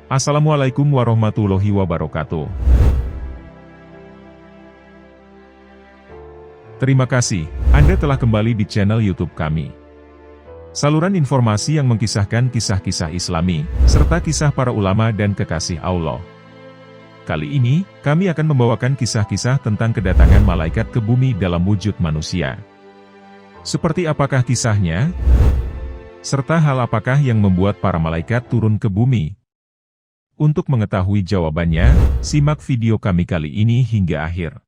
Assalamualaikum warahmatullahi wabarakatuh. Terima kasih, Anda telah kembali di channel YouTube kami. Saluran informasi yang mengkisahkan kisah-kisah Islami, serta kisah para ulama dan kekasih Allah. Kali ini, kami akan membawakan kisah-kisah tentang kedatangan malaikat ke bumi dalam wujud manusia. Seperti apakah kisahnya? Serta hal apakah yang membuat para malaikat turun ke bumi? Untuk mengetahui jawabannya, simak video kami kali ini hingga akhir.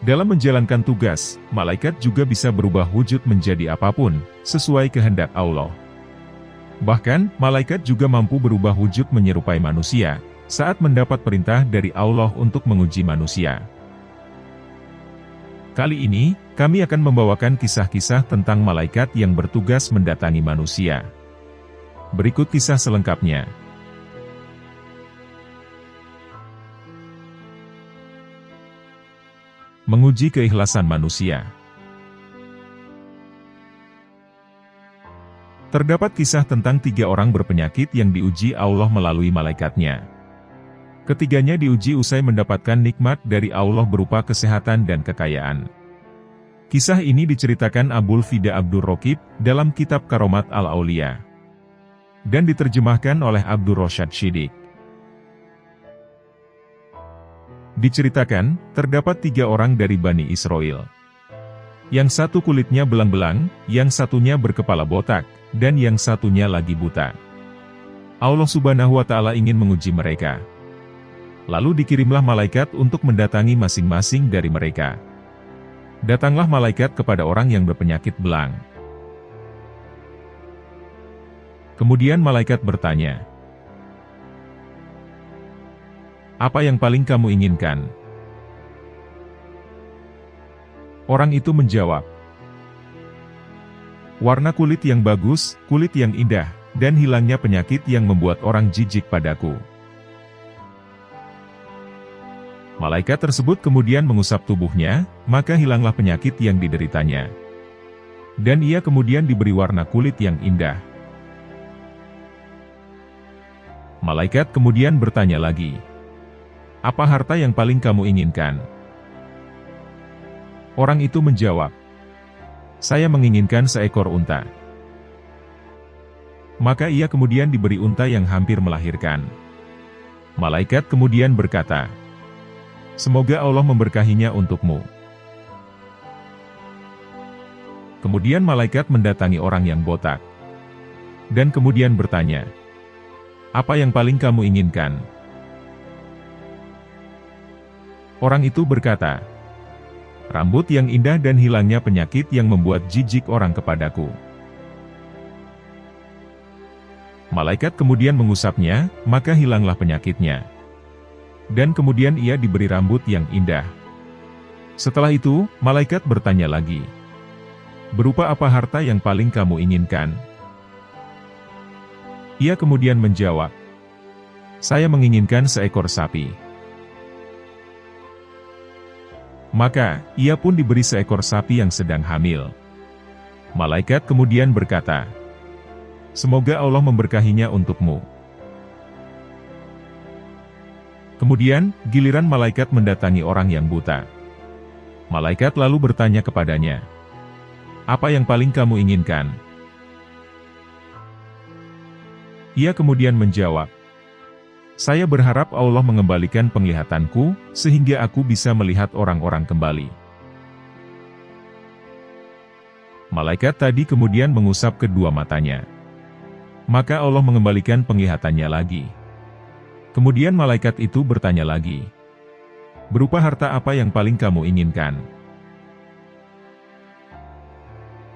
Dalam menjalankan tugas, malaikat juga bisa berubah wujud menjadi apapun, sesuai kehendak Allah. Bahkan, malaikat juga mampu berubah wujud menyerupai manusia, saat mendapat perintah dari Allah untuk menguji manusia. Kali ini, kami akan membawakan kisah-kisah tentang malaikat yang bertugas mendatangi manusia. Berikut kisah selengkapnya. Menguji keikhlasan manusia. Terdapat kisah tentang 3 orang berpenyakit yang diuji Allah melalui malaikatnya. Ketiganya diuji usai mendapatkan nikmat dari Allah berupa kesehatan dan kekayaan. Kisah ini diceritakan Abul Fida Abdur Rokib dalam kitab Karomat Al-Aulia dan diterjemahkan oleh Abdur Rosyad Shidik. Diceritakan, terdapat 3 orang dari Bani Israel. Yang satu kulitnya belang-belang, yang satunya berkepala botak, dan yang satunya lagi buta. Allah Subhanahu wa Ta'ala ingin menguji mereka. Lalu dikirimlah malaikat untuk mendatangi masing-masing dari mereka. Datanglah malaikat kepada orang yang berpenyakit belang. Kemudian malaikat bertanya, "Apa yang paling kamu inginkan?" Orang itu menjawab, "Warna kulit yang bagus, kulit yang indah, dan hilangnya penyakit yang membuat orang jijik padaku." Malaikat tersebut kemudian mengusap tubuhnya, maka hilanglah penyakit yang dideritanya. Dan ia kemudian diberi warna kulit yang indah. Malaikat kemudian bertanya lagi, "Apa harta yang paling kamu inginkan?" Orang itu menjawab, "Saya menginginkan seekor unta." Maka ia kemudian diberi unta yang hampir melahirkan. Malaikat kemudian berkata, "Semoga Allah memberkahinya untukmu." Kemudian malaikat mendatangi orang yang botak. Dan kemudian bertanya, "Apa yang paling kamu inginkan?" Orang itu berkata, "Rambut yang indah dan hilangnya penyakit yang membuat jijik orang kepadaku." Malaikat kemudian mengusapnya, maka hilanglah penyakitnya. Dan kemudian ia diberi rambut yang indah. Setelah itu, malaikat bertanya lagi, "Berupa apa harta yang paling kamu inginkan?" Ia kemudian menjawab, "Saya menginginkan seekor sapi." Maka, ia pun diberi seekor sapi yang sedang hamil. Malaikat kemudian berkata, "Semoga Allah memberkahinya untukmu." Kemudian, giliran malaikat mendatangi orang yang buta. Malaikat lalu bertanya kepadanya, "Apa yang paling kamu inginkan?" Ia kemudian menjawab, "Saya berharap Allah mengembalikan penglihatanku, sehingga aku bisa melihat orang-orang kembali." Malaikat tadi kemudian mengusap kedua matanya. Maka Allah mengembalikan penglihatannya lagi. Kemudian malaikat itu bertanya lagi, "Berupa harta apa yang paling kamu inginkan?"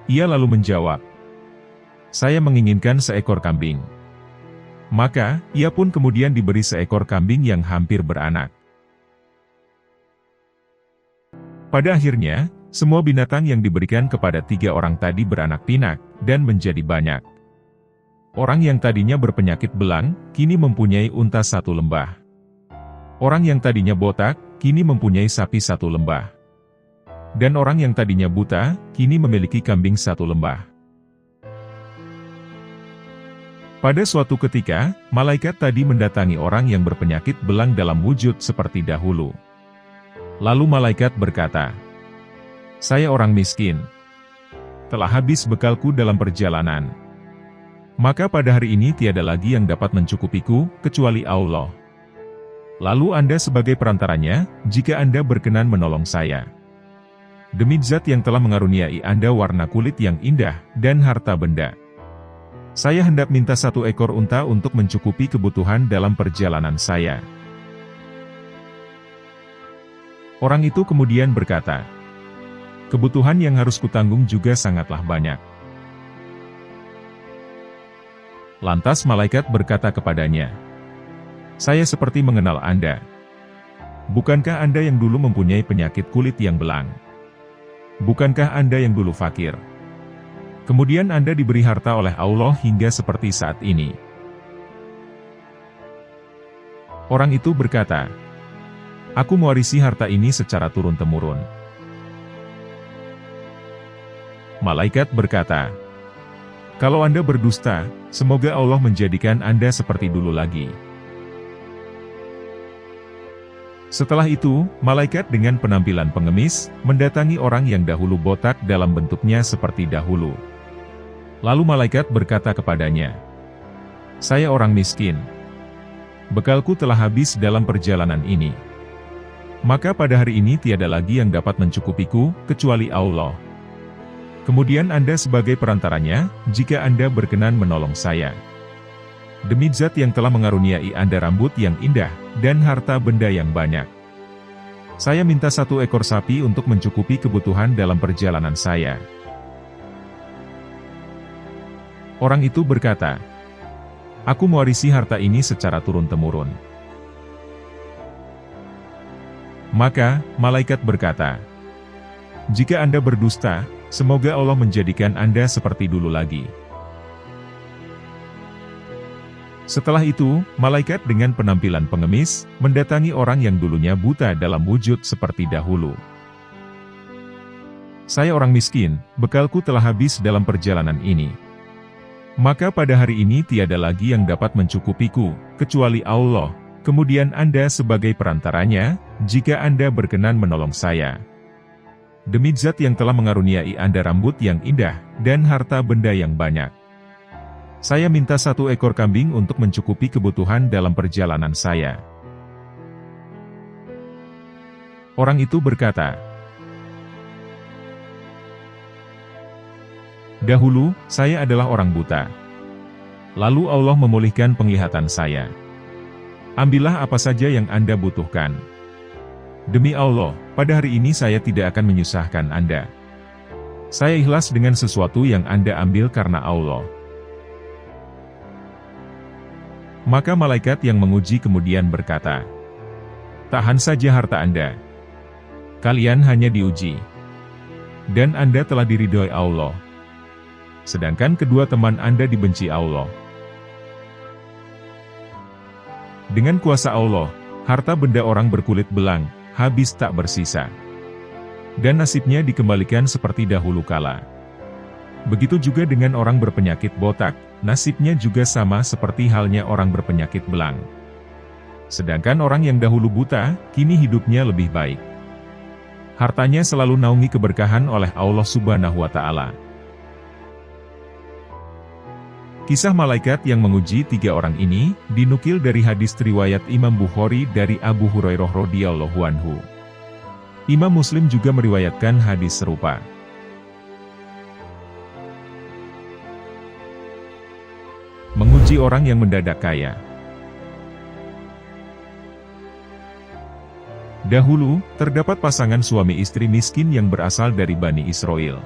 Ia lalu menjawab, "Saya menginginkan seekor kambing." Maka, ia pun kemudian diberi seekor kambing yang hampir beranak. Pada akhirnya, semua binatang yang diberikan kepada 3 orang tadi beranak pinak, dan menjadi banyak. Orang yang tadinya berpenyakit belang, kini mempunyai unta 1 lembah. Orang yang tadinya botak, kini mempunyai sapi 1 lembah. Dan orang yang tadinya buta, kini memiliki kambing 1 lembah. Pada suatu ketika, malaikat tadi mendatangi orang yang berpenyakit belang dalam wujud seperti dahulu. Lalu malaikat berkata, "Saya orang miskin. Telah habis bekalku dalam perjalanan. Maka pada hari ini tiada lagi yang dapat mencukupiku, kecuali Allah. Lalu Anda sebagai perantaranya, jika Anda berkenan menolong saya. Demi Zat yang telah mengaruniai Anda warna kulit yang indah, dan harta benda. Saya hendak minta 1 ekor unta untuk mencukupi kebutuhan dalam perjalanan saya." Orang itu kemudian berkata, "Kebutuhan yang harus kutanggung juga sangatlah banyak." Lantas malaikat berkata kepadanya, "Saya seperti mengenal Anda. Bukankah Anda yang dulu mempunyai penyakit kulit yang belang? Bukankah Anda yang dulu fakir? Kemudian Anda diberi harta oleh Allah hingga seperti saat ini." Orang itu berkata, "Aku mewarisi harta ini secara turun-temurun." Malaikat berkata, "Kalau Anda berdusta, semoga Allah menjadikan Anda seperti dulu lagi." Setelah itu, malaikat dengan penampilan pengemis, mendatangi orang yang dahulu botak dalam bentuknya seperti dahulu. Lalu malaikat berkata kepadanya, "Saya orang miskin. Bekalku telah habis dalam perjalanan ini. Maka pada hari ini tiada lagi yang dapat mencukupiku, kecuali Allah. Kemudian Anda sebagai perantaranya, jika Anda berkenan menolong saya. Demi Zat yang telah mengaruniai Anda rambut yang indah, dan harta benda yang banyak. Saya minta 1 ekor sapi untuk mencukupi kebutuhan dalam perjalanan saya." Orang itu berkata, "Aku mewarisi harta ini secara turun-temurun." Maka, malaikat berkata, "Jika Anda berdusta, semoga Allah menjadikan Anda seperti dulu lagi." Setelah itu, malaikat dengan penampilan pengemis, mendatangi orang yang dulunya buta dalam wujud seperti dahulu. "Saya orang miskin, bekalku telah habis dalam perjalanan ini. Maka pada hari ini tiada lagi yang dapat mencukupiku, kecuali Allah. Kemudian Anda sebagai perantaranya, jika Anda berkenan menolong saya. Demi Zat yang telah mengaruniai Anda rambut yang indah, dan harta benda yang banyak. Saya minta 1 ekor kambing untuk mencukupi kebutuhan dalam perjalanan saya." Orang itu berkata, "Dahulu, saya adalah orang buta. Lalu Allah memulihkan penglihatan saya. Ambillah apa saja yang Anda butuhkan. Demi Allah, pada hari ini saya tidak akan menyusahkan Anda. Saya ikhlas dengan sesuatu yang Anda ambil karena Allah." Maka malaikat yang menguji kemudian berkata, "Tahan saja harta Anda. Kalian hanya diuji. Dan Anda telah diridhoi Allah. Sedangkan kedua teman Anda dibenci Allah. Dengan kuasa Allah, harta benda orang berkulit belang, habis tak bersisa. Dan nasibnya dikembalikan seperti dahulu kala. Begitu juga dengan orang berpenyakit botak, nasibnya juga sama seperti halnya orang berpenyakit belang. Sedangkan orang yang dahulu buta, kini hidupnya lebih baik. Hartanya selalu naungi keberkahan oleh Allah Subhanahu wa Ta'ala." Kisah malaikat yang menguji 3 orang ini, dinukil dari hadis riwayat Imam Bukhari dari Abu Hurairah radhiyallahu anhu. Imam Muslim juga meriwayatkan hadis serupa. Menguji orang yang mendadak kaya. Dahulu, terdapat pasangan suami istri miskin yang berasal dari Bani Israel.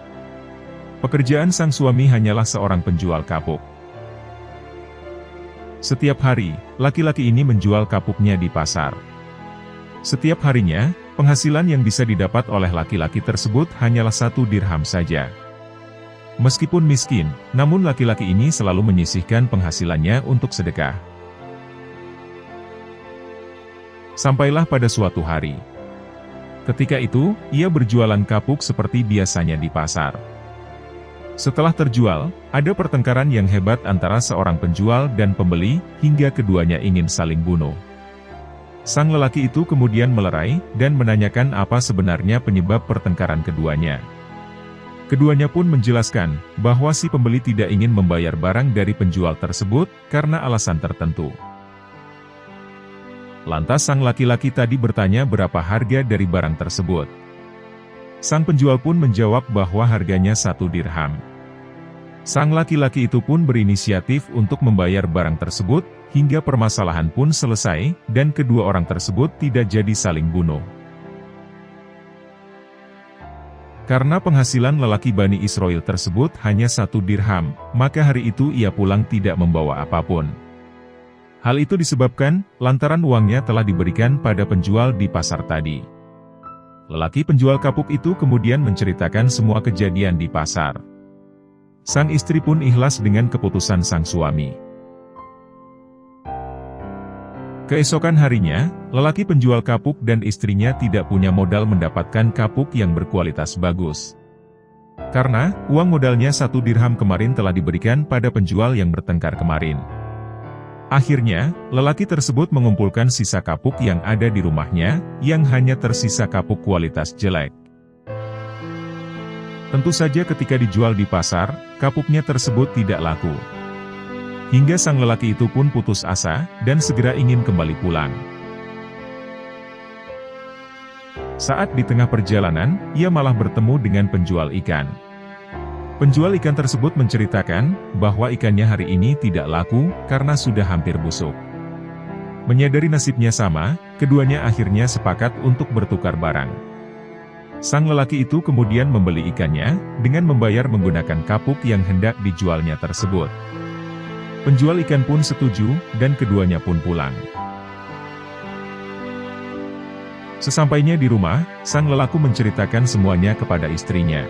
Pekerjaan sang suami hanyalah seorang penjual kapuk. Setiap hari, laki-laki ini menjual kapuknya di pasar. Setiap harinya, Penghasilan yang bisa didapat oleh laki-laki tersebut hanyalah 1 dirham saja. Meskipun miskin, namun laki-laki ini selalu menyisihkan penghasilannya untuk sedekah. Sampailah pada suatu hari. Ketika itu, ia berjualan kapuk seperti biasanya di pasar. Setelah terjual, ada pertengkaran yang hebat antara seorang penjual dan pembeli, hingga keduanya ingin saling bunuh. Sang lelaki itu kemudian melerai, dan menanyakan apa sebenarnya penyebab pertengkaran keduanya. Keduanya pun menjelaskan, bahwa si pembeli tidak ingin membayar barang dari penjual tersebut, karena alasan tertentu. Lantas sang laki-laki tadi bertanya berapa harga dari barang tersebut. Sang penjual pun menjawab bahwa harganya 1 dirham. Sang laki-laki itu pun berinisiatif untuk membayar barang tersebut, hingga permasalahan pun selesai, dan kedua orang tersebut tidak jadi saling bunuh. Karena penghasilan lelaki Bani Israel tersebut hanya 1 dirham, maka hari itu ia pulang tidak membawa apapun. Hal itu disebabkan, lantaran uangnya telah diberikan pada penjual di pasar tadi. Lelaki penjual kapuk itu kemudian menceritakan semua kejadian di pasar. Sang istri pun ikhlas dengan keputusan sang suami. Keesokan harinya, lelaki penjual kapuk dan istrinya tidak punya modal mendapatkan kapuk yang berkualitas bagus. Karena, uang modalnya 1 dirham kemarin telah diberikan pada penjual yang bertengkar kemarin. Akhirnya, lelaki tersebut mengumpulkan sisa kapuk yang ada di rumahnya, yang hanya tersisa kapuk kualitas jelek. Tentu saja ketika dijual di pasar, kapuknya tersebut tidak laku. Hingga sang lelaki itu pun putus asa, dan segera ingin kembali pulang. Saat di tengah perjalanan, ia malah bertemu dengan penjual ikan. Penjual ikan tersebut menceritakan, bahwa ikannya hari ini tidak laku, karena sudah hampir busuk. Menyadari nasibnya sama, keduanya akhirnya sepakat untuk bertukar barang. Sang lelaki itu kemudian membeli ikannya, dengan membayar menggunakan kapuk yang hendak dijualnya tersebut. Penjual ikan pun setuju, dan keduanya pun pulang. Sesampainya di rumah, sang lelaki menceritakan semuanya kepada istrinya.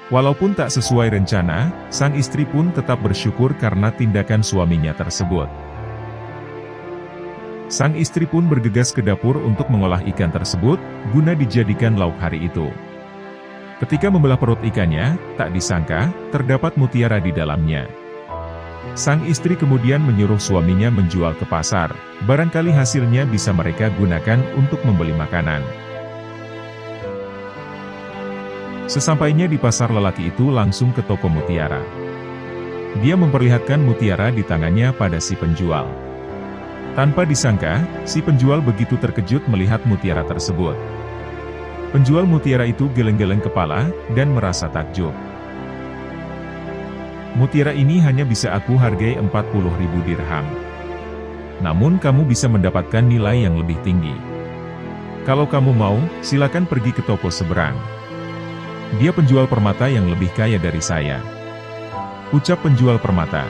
Walaupun tak sesuai rencana, sang istri pun tetap bersyukur karena tindakan suaminya tersebut. Sang istri pun bergegas ke dapur untuk mengolah ikan tersebut, guna dijadikan lauk hari itu. Ketika membelah perut ikannya, tak disangka, terdapat mutiara di dalamnya. Sang istri kemudian menyuruh suaminya menjual ke pasar, barangkali hasilnya bisa mereka gunakan untuk membeli makanan. Sesampainya di pasar, lelaki itu langsung ke toko mutiara. Dia memperlihatkan mutiara di tangannya pada si penjual. Tanpa disangka, si penjual begitu terkejut melihat mutiara tersebut. Penjual mutiara itu geleng-geleng kepala, dan merasa takjub. Mutiara ini hanya bisa aku hargai 40.000 dirham. Namun kamu bisa mendapatkan nilai yang lebih tinggi. Kalau kamu mau, silakan pergi ke toko seberang. Dia penjual permata yang lebih kaya dari saya. Ucap penjual permata.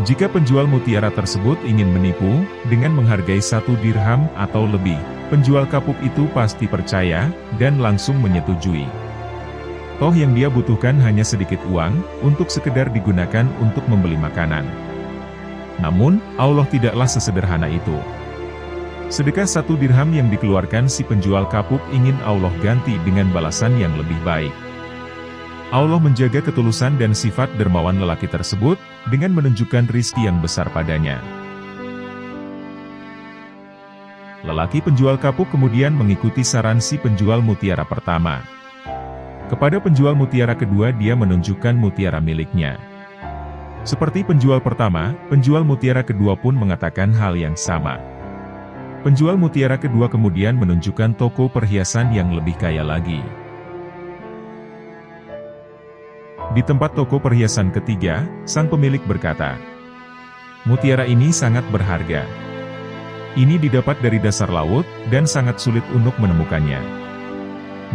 Jika penjual mutiara tersebut ingin menipu, dengan menghargai 1 dirham atau lebih, penjual kapuk itu pasti percaya, dan langsung menyetujui. Toh yang dia butuhkan hanya sedikit uang, untuk sekedar digunakan untuk membeli makanan. Namun, Allah tidaklah sesederhana itu. Sedekah 1 dirham yang dikeluarkan si penjual kapuk ingin Allah ganti dengan balasan yang lebih baik. Allah menjaga ketulusan dan sifat dermawan lelaki tersebut, dengan menunjukkan rizki yang besar padanya. Lelaki penjual kapuk kemudian mengikuti saran si penjual mutiara pertama. Kepada penjual mutiara kedua dia menunjukkan mutiara miliknya. Seperti penjual pertama, penjual mutiara kedua pun mengatakan hal yang sama. Penjual mutiara kedua kemudian menunjukkan toko perhiasan yang lebih kaya lagi. Di tempat toko perhiasan ketiga, sang pemilik berkata, "Mutiara ini sangat berharga. Ini didapat dari dasar laut, dan sangat sulit untuk menemukannya."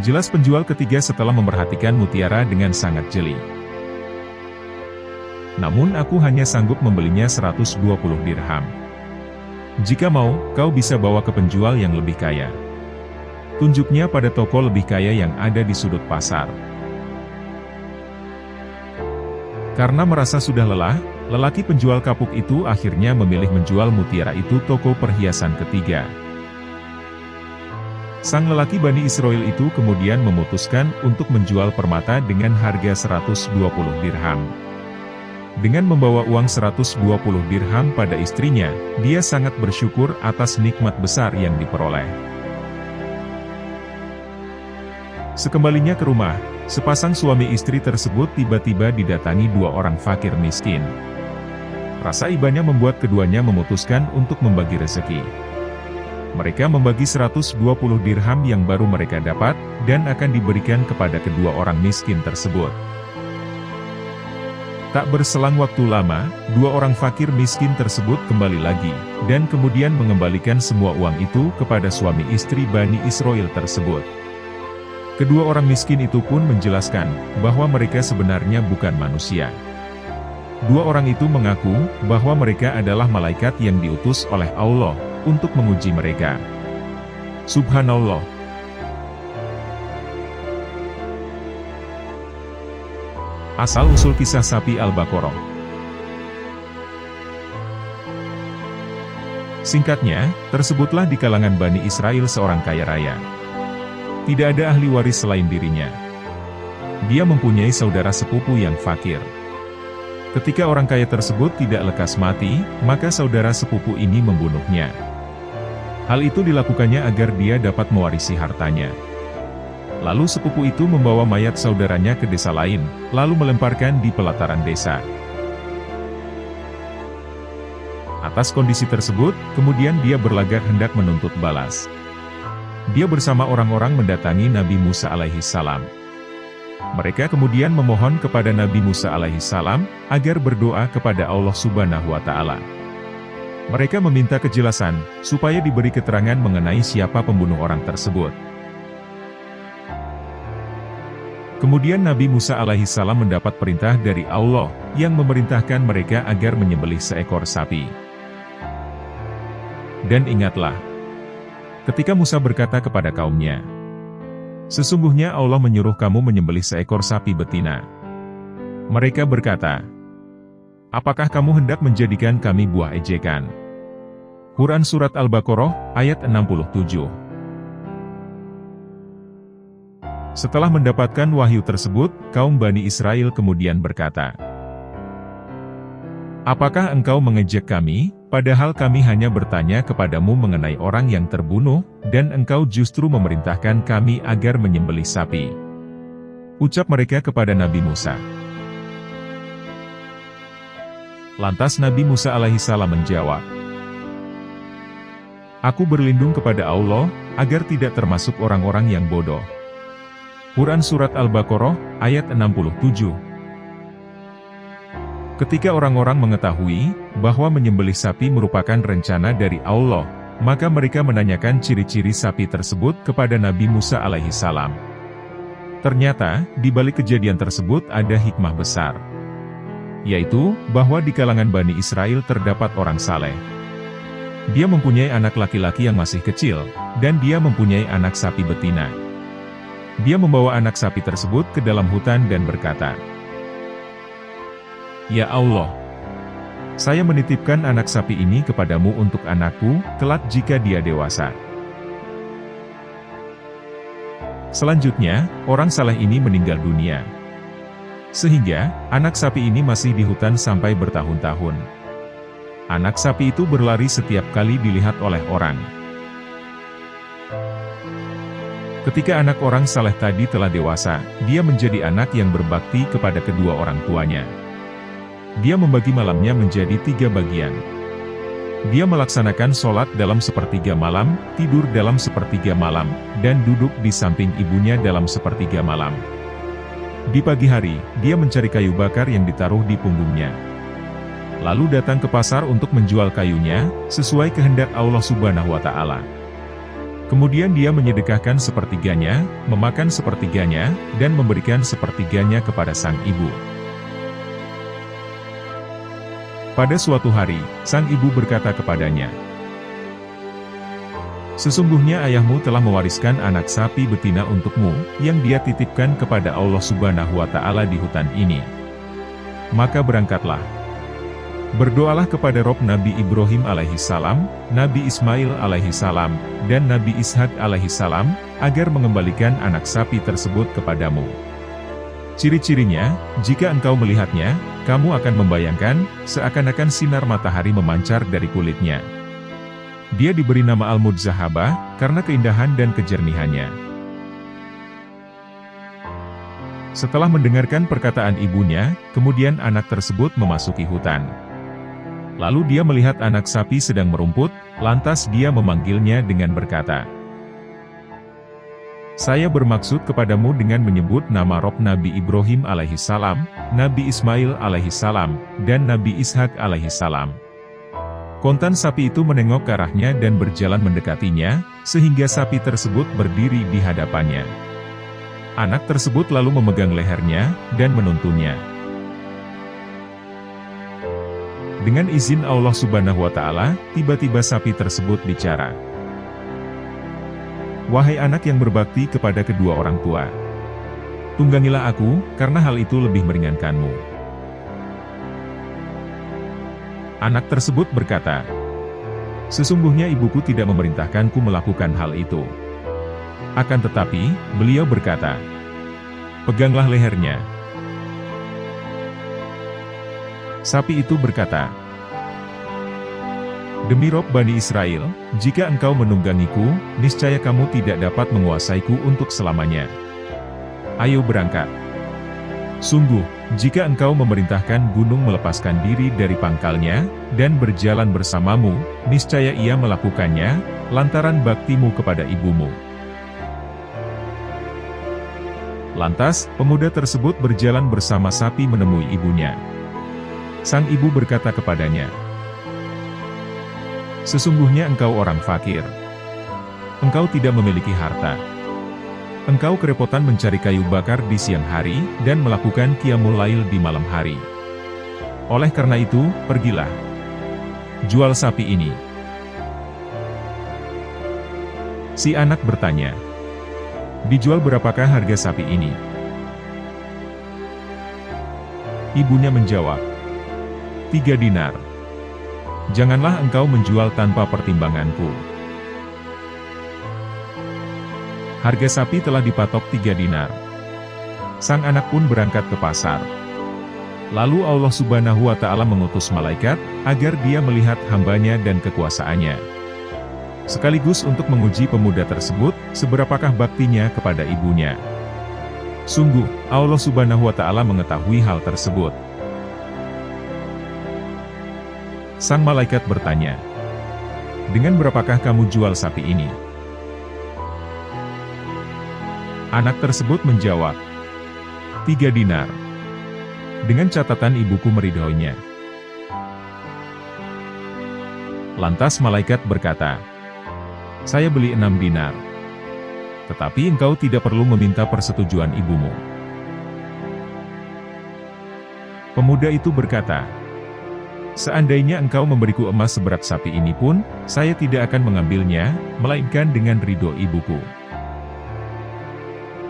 Jelas penjual ketiga setelah memperhatikan mutiara dengan sangat jeli. "Namun aku hanya sanggup membelinya 120 dirham. Jika mau, kau bisa bawa ke penjual yang lebih kaya. Tunjuknya pada toko lebih kaya yang ada di sudut pasar. Karena merasa sudah lelah, lelaki penjual kapuk itu akhirnya memilih menjual mutiara itu toko perhiasan ketiga. Sang lelaki Bani Israel itu kemudian memutuskan untuk menjual permata dengan harga 120 dirham. Dengan membawa uang 120 dirham pada istrinya, dia sangat bersyukur atas nikmat besar yang diperoleh. Sekembalinya ke rumah, sepasang suami istri tersebut tiba-tiba didatangi dua orang fakir miskin. Rasa ibanya membuat keduanya memutuskan untuk membagi rezeki. Mereka membagi 120 dirham yang baru mereka dapat, dan akan diberikan kepada kedua orang miskin tersebut. Tak berselang waktu lama, dua orang fakir miskin tersebut kembali lagi, dan kemudian mengembalikan semua uang itu kepada suami istri Bani Israel tersebut. Kedua orang miskin itu pun menjelaskan, bahwa mereka sebenarnya bukan manusia. Dua orang itu mengaku, bahwa mereka adalah malaikat yang diutus oleh Allah, untuk menguji mereka. Subhanallah. Asal-usul kisah sapi Al-Baqarah. Singkatnya, tersebutlah di kalangan Bani Israel seorang kaya raya. Tidak ada ahli waris selain dirinya. Dia mempunyai saudara sepupu yang fakir. Ketika orang kaya tersebut tidak lekas mati, maka saudara sepupu ini membunuhnya. Hal itu dilakukannya agar dia dapat mewarisi hartanya. Lalu sepupu itu membawa mayat saudaranya ke desa lain, lalu melemparkan di pelataran desa. Atas kondisi tersebut, kemudian dia berlagak hendak menuntut balas. Dia bersama orang-orang mendatangi Nabi Musa alaihissalam. Mereka kemudian memohon kepada Nabi Musa alaihissalam, agar berdoa kepada Allah subhanahu wa ta'ala. Mereka meminta kejelasan, supaya diberi keterangan mengenai siapa pembunuh orang tersebut. Kemudian Nabi Musa alaihissalam mendapat perintah dari Allah, yang memerintahkan mereka agar menyembelih seekor sapi. Dan ingatlah, ketika Musa berkata kepada kaumnya, sesungguhnya Allah menyuruh kamu menyembelih seekor sapi betina. Mereka berkata, apakah kamu hendak menjadikan kami buah ejekan? Quran Surat Al-Baqarah, ayat 67. Setelah mendapatkan wahyu tersebut, kaum Bani Israel kemudian berkata, apakah engkau mengejek kami, padahal kami hanya bertanya kepadamu mengenai orang yang terbunuh, dan engkau justru memerintahkan kami agar menyembelih sapi. Ucap mereka kepada Nabi Musa. Lantas Nabi Musa alaihissalam menjawab, aku berlindung kepada Allah, agar tidak termasuk orang-orang yang bodoh. Quran Surat Al-Baqarah, ayat 67. Ketika orang-orang mengetahui, bahwa menyembelih sapi merupakan rencana dari Allah, maka mereka menanyakan ciri-ciri sapi tersebut kepada Nabi Musa alaihissalam. Ternyata, di balik kejadian tersebut ada hikmah besar. Yaitu, bahwa di kalangan Bani Israel terdapat orang saleh. Dia mempunyai anak laki-laki yang masih kecil, dan dia mempunyai anak sapi betina. Dia membawa anak sapi tersebut ke dalam hutan dan berkata, ya Allah, saya menitipkan anak sapi ini kepadamu untuk anakku, kelak jika dia dewasa. Selanjutnya, orang saleh ini meninggal dunia. Sehingga, anak sapi ini masih di hutan sampai bertahun-tahun. Anak sapi itu berlari setiap kali dilihat oleh orang. Ketika anak orang saleh tadi telah dewasa, dia menjadi anak yang berbakti kepada kedua orang tuanya. Dia membagi malamnya menjadi 3 bagian. Dia melaksanakan sholat dalam sepertiga malam, tidur dalam sepertiga malam, dan duduk di samping ibunya dalam sepertiga malam. Di pagi hari, dia mencari kayu bakar yang ditaruh di punggungnya. Lalu datang ke pasar untuk menjual kayunya, sesuai kehendak Allah subhanahu wa ta'ala. Kemudian dia menyedekahkan sepertiganya, memakan sepertiganya, dan memberikan sepertiganya kepada sang ibu. Pada suatu hari, sang ibu berkata kepadanya, Sesungguhnya ayahmu telah mewariskan anak sapi betina untukmu, yang dia titipkan kepada Allah Subhanahu wa Ta'ala di hutan ini. Maka berangkatlah. Berdoalah kepada Rob Nabi Ibrahim alaihissalam, Nabi Ismail alaihissalam, dan Nabi Ishak alaihissalam, agar mengembalikan anak sapi tersebut kepadamu. Ciri-cirinya, jika engkau melihatnya, kamu akan membayangkan, seakan-akan sinar matahari memancar dari kulitnya. Dia diberi nama Al-Mudzahabah, karena keindahan dan kejernihannya. Setelah mendengarkan perkataan ibunya, kemudian anak tersebut memasuki hutan. Lalu dia melihat anak sapi sedang merumput, lantas dia memanggilnya dengan berkata, "Saya bermaksud kepadamu dengan menyebut nama Rob Nabi Ibrahim alaihissalam, Nabi Ismail alaihissalam, dan Nabi Ishak alaihissalam." Kontan sapi itu menengok ke arahnya dan berjalan mendekatinya, sehingga sapi tersebut berdiri di hadapannya. Anak tersebut lalu memegang lehernya, dan menuntunnya. Dengan izin Allah Subhanahu wa Ta'ala, tiba-tiba sapi tersebut bicara. "Wahai anak yang berbakti kepada kedua orang tua, tunggangilah aku, karena hal itu lebih meringankanmu." Anak tersebut berkata, "Sesungguhnya ibuku tidak memerintahkanku melakukan hal itu." Akan tetapi, beliau berkata, "Peganglah lehernya." Sapi itu berkata, "Demi Rob Bani Israel, jika engkau menunggangiku, niscaya kamu tidak dapat menguasaiku untuk selamanya. Ayo berangkat. Sungguh, jika engkau memerintahkan gunung melepaskan diri dari pangkalnya, dan berjalan bersamamu, niscaya ia melakukannya, lantaran baktimu kepada ibumu." Lantas, pemuda tersebut berjalan bersama sapi menemui ibunya. Sang ibu berkata kepadanya, "Sesungguhnya engkau orang fakir. Engkau tidak memiliki harta. Engkau kerepotan mencari kayu bakar di siang hari, dan melakukan qiyamul lail di malam hari. Oleh karena itu, pergilah. Jual sapi ini." Si anak bertanya, "Dijual berapakah harga sapi ini?" Ibunya menjawab, 3 dinar. "Janganlah engkau menjual tanpa pertimbanganku." Harga sapi telah dipatok 3 dinar. Sang anak pun berangkat ke pasar. Lalu Allah Subhanahu wa Ta'ala mengutus malaikat, agar dia melihat hambanya dan kekuasaannya. Sekaligus untuk menguji pemuda tersebut, seberapakah baktinya kepada ibunya. Sungguh, Allah Subhanahu wa Ta'ala mengetahui hal tersebut. Sang malaikat bertanya, "Dengan berapakah kamu jual sapi ini?" Anak tersebut menjawab, 3 dinar. Dengan catatan ibuku meridhoinya. Lantas malaikat berkata, "Saya beli 6 dinar. Tetapi engkau tidak perlu meminta persetujuan ibumu." Pemuda itu berkata, "Seandainya engkau memberiku emas seberat sapi ini pun, saya tidak akan mengambilnya, melainkan dengan ridho ibuku."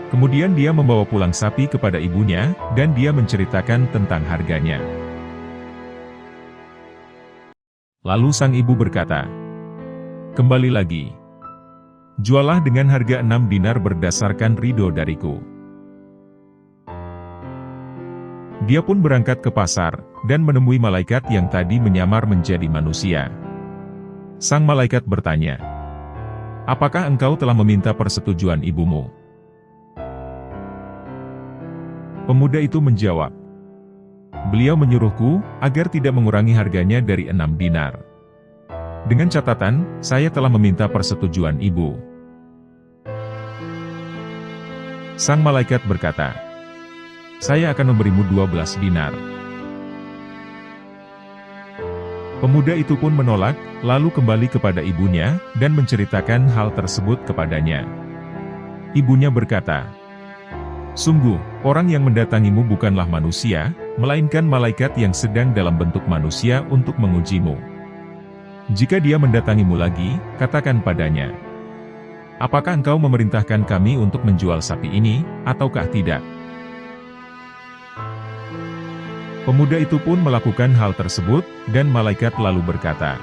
Kemudian dia membawa pulang sapi kepada ibunya, dan dia menceritakan tentang harganya. Lalu sang ibu berkata, "Kembali lagi. Jualah dengan harga 6 dinar berdasarkan ridho dariku." Dia pun berangkat ke pasar, dan menemui malaikat yang tadi menyamar menjadi manusia. Sang malaikat bertanya, "Apakah engkau telah meminta persetujuan ibumu?" Pemuda itu menjawab, "Beliau menyuruhku, agar tidak mengurangi harganya dari 6 dinar. Dengan catatan, saya telah meminta persetujuan ibu." Sang malaikat berkata, "Saya akan memberimu 12 dinar." Pemuda itu pun menolak, lalu kembali kepada ibunya, dan menceritakan hal tersebut kepadanya. Ibunya berkata, "Sungguh, orang yang mendatangimu bukanlah manusia, melainkan malaikat yang sedang dalam bentuk manusia untuk mengujimu. Jika dia mendatangimu lagi, katakan padanya, apakah engkau memerintahkan kami untuk menjual sapi ini, ataukah tidak?" Pemuda itu pun melakukan hal tersebut, dan malaikat lalu berkata,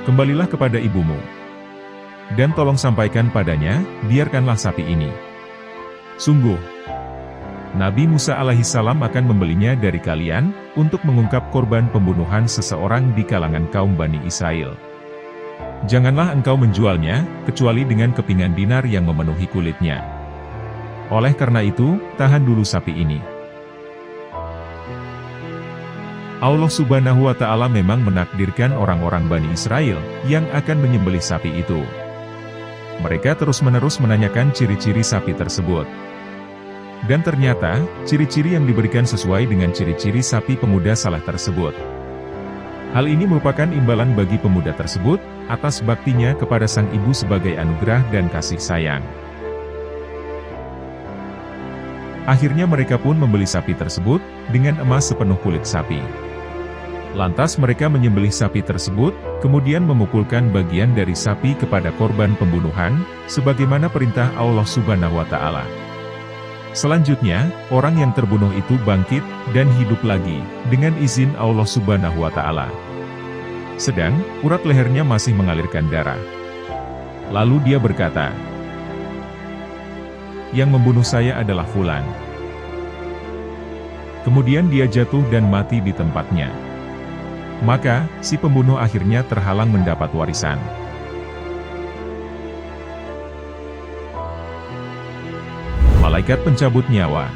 "Kembalilah kepada ibumu. Dan tolong sampaikan padanya, biarkanlah sapi ini. Sungguh, Nabi Musa alaihissalam akan membelinya dari kalian, untuk mengungkap korban pembunuhan seseorang di kalangan kaum Bani Israel. Janganlah engkau menjualnya, kecuali dengan kepingan dinar yang memenuhi kulitnya. Oleh karena itu, tahan dulu sapi ini." Allah Subhanahu wa Ta'ala memang menakdirkan orang-orang Bani Israel yang akan menyembelih sapi itu. Mereka terus-menerus menanyakan ciri-ciri sapi tersebut. Dan ternyata, ciri-ciri yang diberikan sesuai dengan ciri-ciri sapi pemuda saleh tersebut. Hal ini merupakan imbalan bagi pemuda tersebut, atas baktinya kepada sang ibu sebagai anugerah dan kasih sayang. Akhirnya mereka pun membeli sapi tersebut, dengan emas sepenuh kulit sapi. Lantas mereka menyembelih sapi tersebut, kemudian memukulkan bagian dari sapi kepada korban pembunuhan, sebagaimana perintah Allah Subhanahu wa Ta'ala. Selanjutnya, orang yang terbunuh itu bangkit, dan hidup lagi, dengan izin Allah Subhanahu wa Ta'ala. Sedang, urat lehernya masih mengalirkan darah. Lalu dia berkata, "Yang membunuh saya adalah Fulan." Kemudian dia jatuh dan mati di tempatnya. Maka, si pembunuh akhirnya terhalang mendapat warisan. Malaikat pencabut nyawa.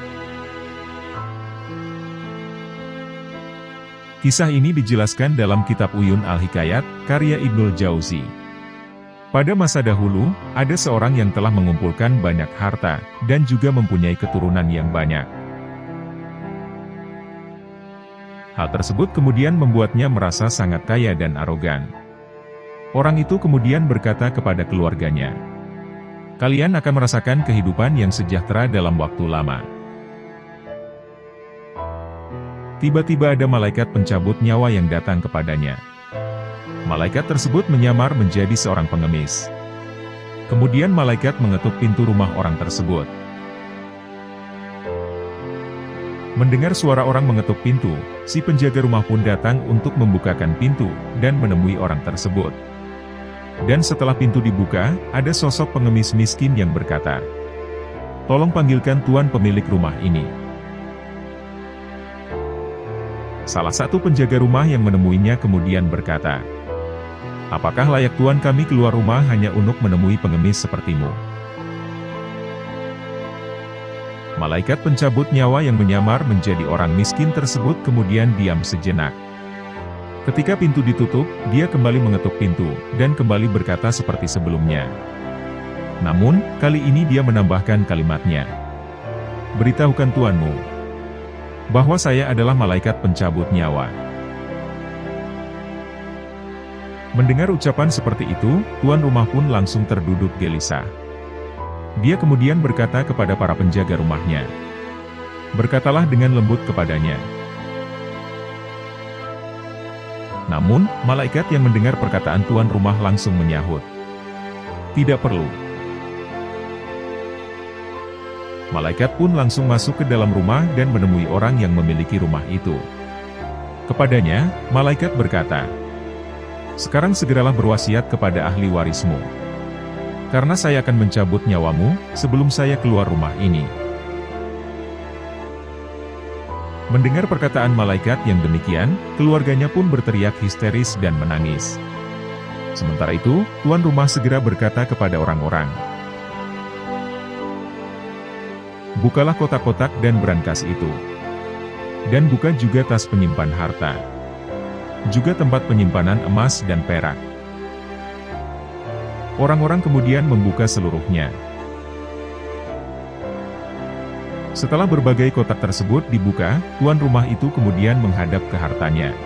Kisah ini dijelaskan dalam kitab Uyun Al-Hikayat, karya Ibnul Jauzi. Pada masa dahulu, ada seorang yang telah mengumpulkan banyak harta, dan juga mempunyai keturunan yang banyak. Hal tersebut kemudian membuatnya merasa sangat kaya dan arogan. Orang itu kemudian berkata kepada keluarganya, "Kalian akan merasakan kehidupan yang sejahtera dalam waktu lama." Tiba-tiba ada malaikat pencabut nyawa yang datang kepadanya. Malaikat tersebut menyamar menjadi seorang pengemis. Kemudian malaikat mengetuk pintu rumah orang tersebut. Mendengar suara orang mengetuk pintu, si penjaga rumah pun datang untuk membukakan pintu, dan menemui orang tersebut. Dan setelah pintu dibuka, ada sosok pengemis miskin yang berkata, "Tolong panggilkan tuan pemilik rumah ini." Salah satu penjaga rumah yang menemuinya kemudian berkata, "Apakah layak tuan kami keluar rumah hanya untuk menemui pengemis sepertimu?" Malaikat pencabut nyawa yang menyamar menjadi orang miskin tersebut kemudian diam sejenak. Ketika pintu ditutup, dia kembali mengetuk pintu, dan kembali berkata seperti sebelumnya. Namun, kali ini dia menambahkan kalimatnya, "Beritahukan tuanmu, bahwa saya adalah malaikat pencabut nyawa." Mendengar ucapan seperti itu, tuan rumah pun langsung terduduk gelisah. Dia kemudian berkata kepada para penjaga rumahnya, "Berkatalah dengan lembut kepadanya." Namun, malaikat yang mendengar perkataan tuan rumah langsung menyahut, "Tidak perlu." Malaikat pun langsung masuk ke dalam rumah dan menemui orang yang memiliki rumah itu. Kepadanya, malaikat berkata, "Sekarang segeralah berwasiat kepada ahli warismu. Karena saya akan mencabut nyawamu, sebelum saya keluar rumah ini." Mendengar perkataan malaikat yang demikian, keluarganya pun berteriak histeris dan menangis. Sementara itu, tuan rumah segera berkata kepada orang-orang, "Bukalah kotak-kotak dan brankas itu. Dan buka juga tas penyimpan harta. Juga tempat penyimpanan emas dan perak." Orang-orang kemudian membuka seluruhnya. Setelah berbagai kotak tersebut dibuka, tuan rumah itu kemudian menghadap ke hartanya.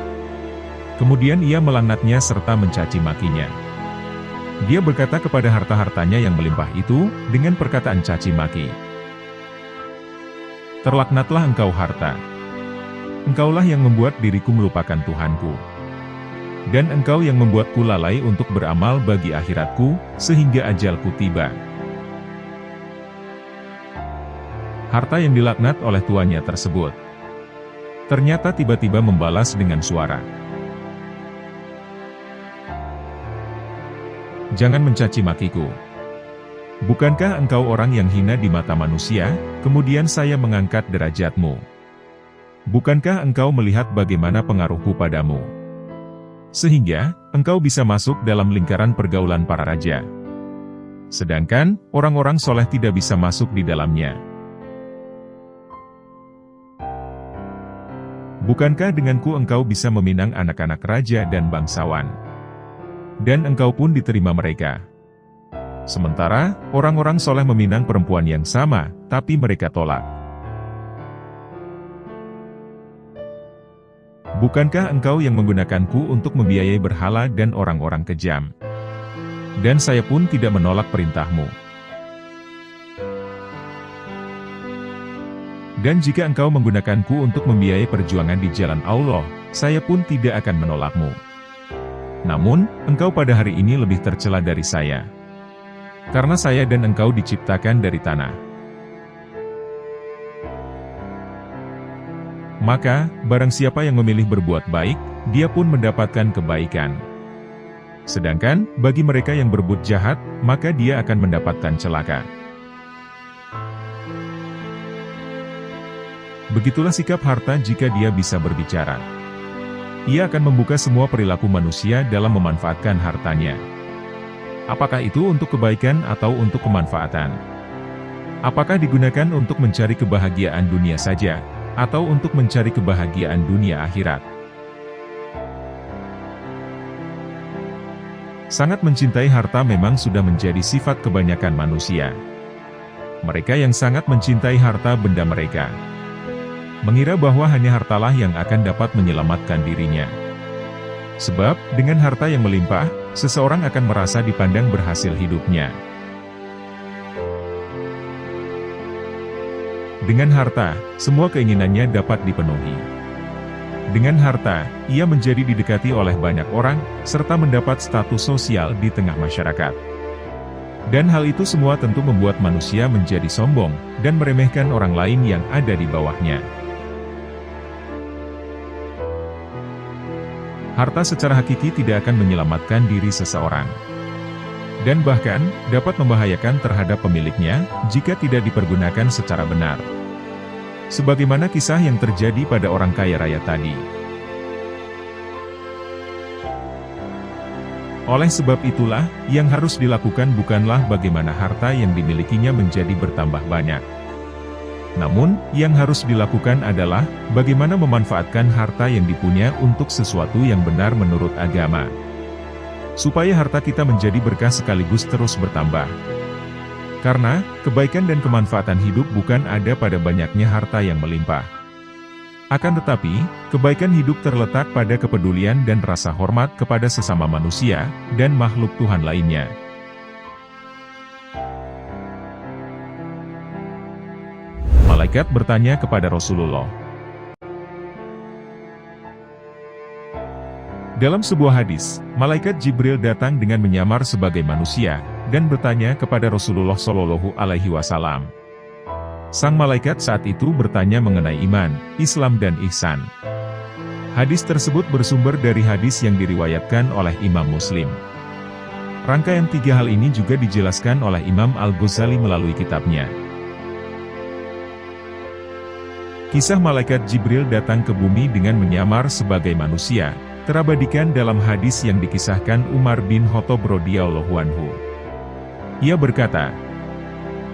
Kemudian ia melaknatnya serta mencaci makinya. Dia berkata kepada harta-hartanya yang melimpah itu, dengan perkataan caci maki, "Terlaknatlah engkau harta. Engkaulah yang membuat diriku melupakan Tuhanku. Dan engkau yang membuatku lalai untuk beramal bagi akhiratku, sehingga ajalku tiba. Harta yang dilaknat oleh tuannya tersebut ternyata tiba-tiba membalas dengan suara, "Jangan mencaci makiku. Bukankah engkau orang yang hina di mata manusia, kemudian saya mengangkat derajatmu? Bukankah engkau melihat bagaimana pengaruhku padamu? Sehingga, engkau bisa masuk dalam lingkaran pergaulan para raja. Sedangkan, orang-orang soleh tidak bisa masuk di dalamnya. Bukankah denganku engkau bisa meminang anak-anak raja dan bangsawan? Dan engkau pun diterima mereka. Sementara, orang-orang soleh meminang perempuan yang sama, tapi mereka tolak. Bukankah engkau yang menggunakanku untuk membiayai berhala dan orang-orang kejam? Dan saya pun tidak menolak perintahmu. Dan jika engkau menggunakanku untuk membiayai perjuangan di jalan Allah, saya pun tidak akan menolakmu. Namun, engkau pada hari ini lebih tercela dari saya. Karena saya dan engkau diciptakan dari tanah. Maka, barang siapa yang memilih berbuat baik, dia pun mendapatkan kebaikan. Sedangkan, bagi mereka yang berbuat jahat, maka dia akan mendapatkan celaka. Begitulah sikap harta jika dia bisa berbicara. Ia akan membuka semua perilaku manusia dalam memanfaatkan hartanya. Apakah itu untuk kebaikan atau untuk kemanfaatan? Apakah digunakan untuk mencari kebahagiaan dunia saja, atau untuk mencari kebahagiaan dunia akhirat? Sangat mencintai harta memang sudah menjadi sifat kebanyakan manusia. Mereka yang sangat mencintai harta benda mereka, mengira bahwa hanya hartalah yang akan dapat menyelamatkan dirinya. Sebab, dengan harta yang melimpah, seseorang akan merasa dipandang berhasil hidupnya. Dengan harta, semua keinginannya dapat dipenuhi. Dengan harta, ia menjadi didekati oleh banyak orang, serta mendapat status sosial di tengah masyarakat. Dan hal itu semua tentu membuat manusia menjadi sombong, dan meremehkan orang lain yang ada di bawahnya. Harta secara hakiki tidak akan menyelamatkan diri seseorang. Dan bahkan, dapat membahayakan terhadap pemiliknya, jika tidak dipergunakan secara benar. Sebagaimana kisah yang terjadi pada orang kaya raya tadi. Oleh sebab itulah, yang harus dilakukan bukanlah bagaimana harta yang dimilikinya menjadi bertambah banyak. Namun, yang harus dilakukan adalah, bagaimana memanfaatkan harta yang dipunya untuk sesuatu yang benar menurut agama. Supaya harta kita menjadi berkah sekaligus terus bertambah. Karena, kebaikan dan kemanfaatan hidup bukan ada pada banyaknya harta yang melimpah. Akan tetapi, kebaikan hidup terletak pada kepedulian dan rasa hormat kepada sesama manusia, dan makhluk Tuhan lainnya. Malaikat bertanya kepada Rasulullah. Dalam sebuah hadis, Malaikat Jibril datang dengan menyamar sebagai manusia, dan bertanya kepada Rasulullah Shallallahu Alaihi Wasallam. Sang malaikat saat itu bertanya mengenai iman, Islam dan ihsan. Hadis tersebut bersumber dari hadis yang diriwayatkan oleh Imam Muslim. Rangkaian tiga hal ini juga dijelaskan oleh Imam Al-Ghazali melalui kitabnya. Kisah malaikat Jibril datang ke bumi dengan menyamar sebagai manusia, terabadikan dalam hadis yang dikisahkan Umar bin Khattab radhiyallahu anhu. Ia berkata,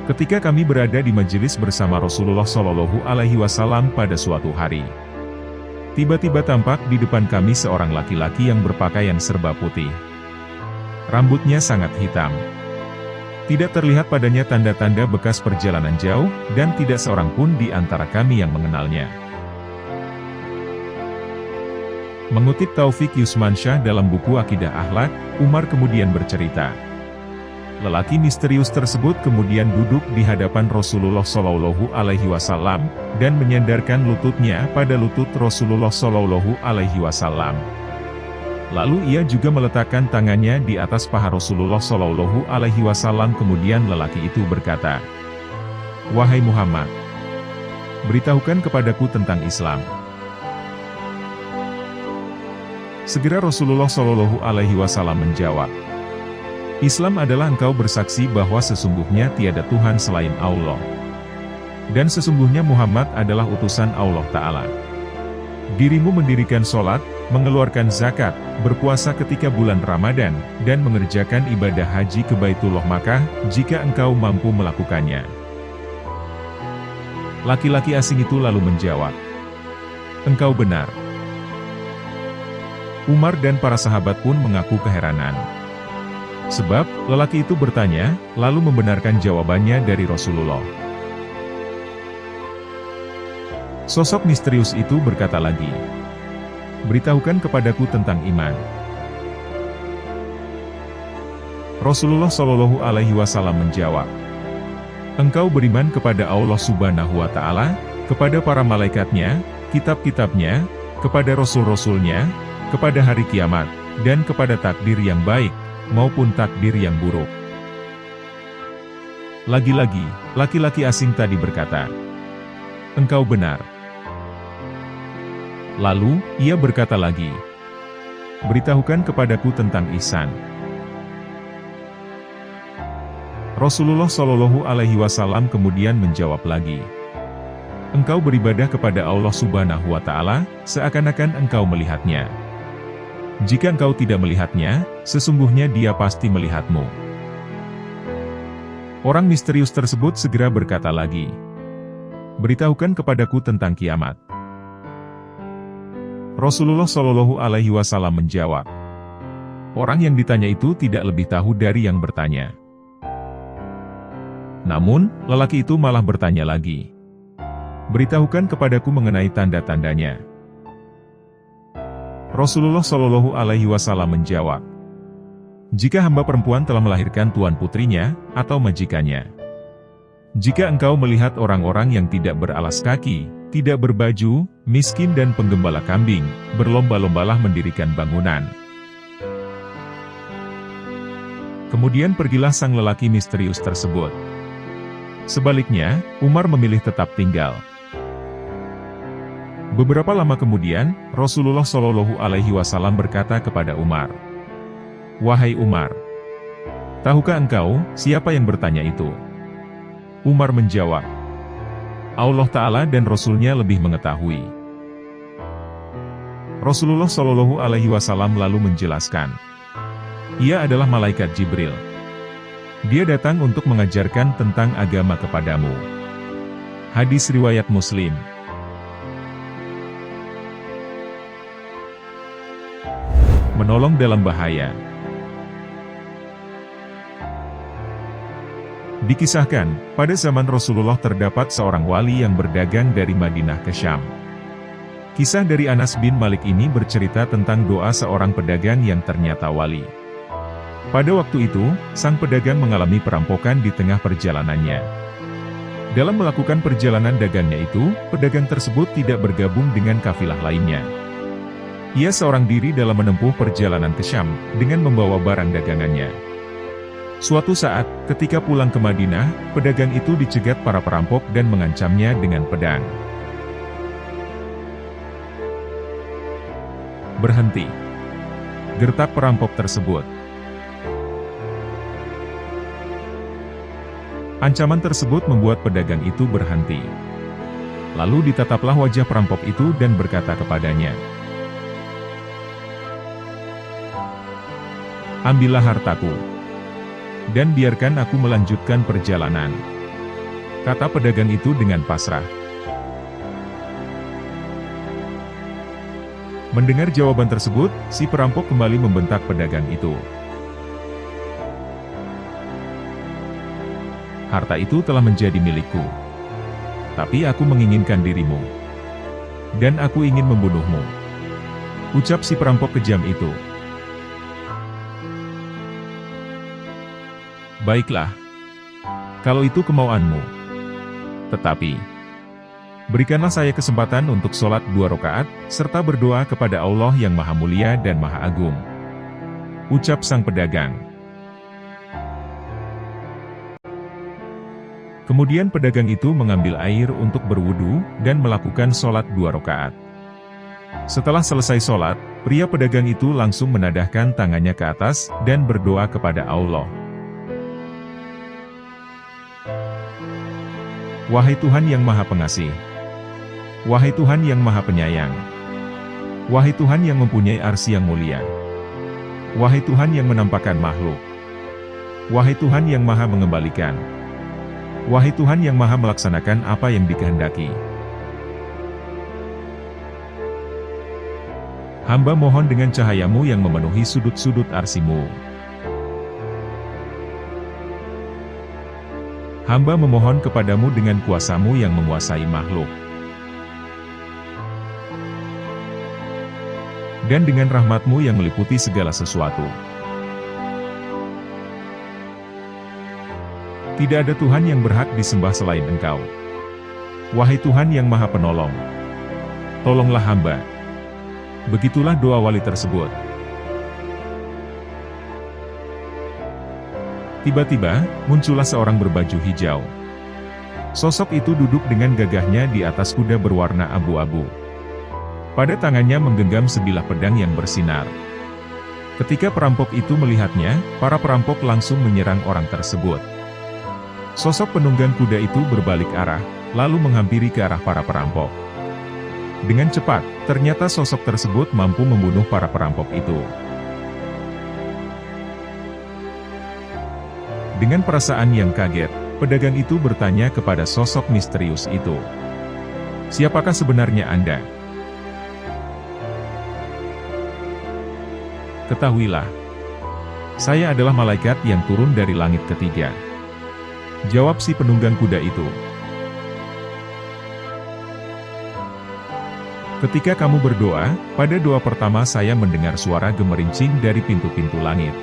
ketika kami berada di majelis bersama Rasulullah Shallallahu Alaihi Wasallam pada suatu hari, tiba-tiba tampak di depan kami seorang laki-laki yang berpakaian serba putih. Rambutnya sangat hitam. Tidak terlihat padanya tanda-tanda bekas perjalanan jauh, dan tidak seorang pun di antara kami yang mengenalnya. Mengutip Taufik Yusmansyah dalam buku Akidah Akhlak, Umar kemudian bercerita. Lelaki misterius tersebut kemudian duduk di hadapan Rasulullah Shallallahu Alaihi Wasallam, dan menyandarkan lututnya pada lutut Rasulullah Shallallahu Alaihi Wasallam. Lalu ia juga meletakkan tangannya di atas paha Rasulullah Shallallahu Alaihi Wasallam. Kemudian lelaki itu berkata, "Wahai Muhammad, beritahukan kepadaku tentang Islam." Segera Rasulullah Shallallahu Alaihi Wasallam menjawab, "Islam adalah engkau bersaksi bahwa sesungguhnya tiada Tuhan selain Allah, dan sesungguhnya Muhammad adalah utusan Allah Ta'ala. Dirimu mendirikan sholat, mengeluarkan zakat, berpuasa ketika bulan Ramadan, dan mengerjakan ibadah haji ke Baitullah Makkah, jika engkau mampu melakukannya." Laki-laki asing itu lalu menjawab, "Engkau benar." Umar dan para sahabat pun mengaku keheranan. Sebab, lelaki itu bertanya, lalu membenarkan jawabannya dari Rasulullah. Sosok misterius itu berkata lagi, "Beritahukan kepadaku tentang iman." Rasulullah Shallallahu Alaihi Wasallam menjawab, "Engkau beriman kepada Allah Subhanahu Wa Ta'ala, kepada para malaikatnya, kitab-kitabnya, kepada rasul-rasulnya, kepada hari kiamat, dan kepada takdir yang baik, maupun takdir yang buruk." Lagi-lagi, laki-laki asing tadi berkata, "Engkau benar." Lalu, ia berkata lagi, "Beritahukan kepadaku tentang ihsan." Rasulullah Shallallahu Alaihi Wasallam kemudian menjawab lagi, "Engkau beribadah kepada Allah Subhanahu Wa Ta'ala, seakan-akan engkau melihatnya. Jika engkau tidak melihatnya, sesungguhnya Dia pasti melihatmu." Orang misterius tersebut segera berkata lagi, "Beritahukan kepadaku tentang kiamat." Rasulullah Shallallahu Alaihi Wasallam menjawab, orang yang ditanya itu tidak lebih tahu dari yang bertanya. Namun, lelaki itu malah bertanya lagi, "Beritahukan kepadaku mengenai tanda-tandanya." Rasulullah Shallallahu Alaihi Wasallam menjawab, "Jika hamba perempuan telah melahirkan tuan putrinya, atau majikannya. Jika engkau melihat orang-orang yang tidak beralas kaki, tidak berbaju, miskin dan penggembala kambing, berlomba-lombalah mendirikan bangunan." Kemudian pergilah sang lelaki misterius tersebut. Sebaliknya, Umar memilih tetap tinggal. Beberapa lama kemudian, Rasulullah Shallallahu Alaihi Wasallam berkata kepada Umar, "Wahai Umar, tahukah engkau, siapa yang bertanya itu?" Umar menjawab, "Allah Ta'ala dan Rasulnya lebih mengetahui." Rasulullah Shallallahu Alaihi Wasallam lalu menjelaskan, "Ia adalah malaikat Jibril. Dia datang untuk mengajarkan tentang agama kepadamu." Hadis riwayat Muslim. Menolong dalam bahaya. Dikisahkan, pada zaman Rasulullah terdapat seorang wali yang berdagang dari Madinah ke Syam. Kisah dari Anas bin Malik ini bercerita tentang doa seorang pedagang yang ternyata wali. Pada waktu itu, sang pedagang mengalami perampokan di tengah perjalanannya. Dalam melakukan perjalanan dagangnya itu, pedagang tersebut tidak bergabung dengan kafilah lainnya. Ia seorang diri dalam menempuh perjalanan ke Syam, dengan membawa barang dagangannya. Suatu saat, ketika pulang ke Madinah, pedagang itu dicegat para perampok dan mengancamnya dengan pedang. "Berhenti!" gertak perampok tersebut. Ancaman tersebut membuat pedagang itu berhenti. Lalu ditataplah wajah perampok itu dan berkata kepadanya, "Ambillah hartaku, dan biarkan aku melanjutkan perjalanan," kata pedagang itu dengan pasrah. Mendengar jawaban tersebut, si perampok kembali membentak pedagang itu. "Harta itu telah menjadi milikku, tapi aku menginginkan dirimu, dan aku ingin membunuhmu," ucap si perampok kejam itu. "Baiklah, kalau itu kemauanmu. Tetapi, Berikanlah saya kesempatan untuk sholat 2 rakaat, serta berdoa kepada Allah yang Maha Mulia dan Maha Agung. Ucap sang pedagang. Kemudian pedagang itu mengambil air untuk berwudu, dan melakukan sholat 2 rakaat. Setelah selesai sholat, pria pedagang itu langsung menadahkan tangannya ke atas, dan berdoa kepada Allah. Wahai Tuhan yang Maha Pengasih, wahai Tuhan yang Maha Penyayang, wahai Tuhan yang mempunyai arsy yang mulia, wahai Tuhan yang menampakkan makhluk, wahai Tuhan yang Maha Mengembalikan, wahai Tuhan yang Maha Melaksanakan apa yang dikehendaki. Hamba mohon dengan cahayamu yang memenuhi sudut-sudut arsimu. Hamba memohon kepadamu dengan kuasamu yang menguasai makhluk. Dan dengan rahmatmu yang meliputi segala sesuatu. Tidak ada Tuhan yang berhak disembah selain Engkau. Wahai Tuhan yang Maha Penolong, tolonglah hamba. Begitulah doa wali tersebut. Tiba-tiba, muncullah seorang berbaju hijau. Sosok itu duduk dengan gagahnya di atas kuda berwarna abu-abu. Pada tangannya menggenggam sebilah pedang yang bersinar. Ketika perampok itu melihatnya, para perampok langsung menyerang orang tersebut. Sosok penunggang kuda itu berbalik arah, lalu menghampiri ke arah para perampok. Dengan cepat, ternyata sosok tersebut mampu membunuh para perampok itu. Dengan perasaan yang kaget, pedagang itu bertanya kepada sosok misterius itu. Siapakah sebenarnya Anda? Ketahuilah, saya adalah malaikat yang turun dari langit ketiga. Jawab si penunggang kuda itu. Ketika kamu berdoa, pada doa pertama saya mendengar suara gemerincing dari pintu-pintu langit.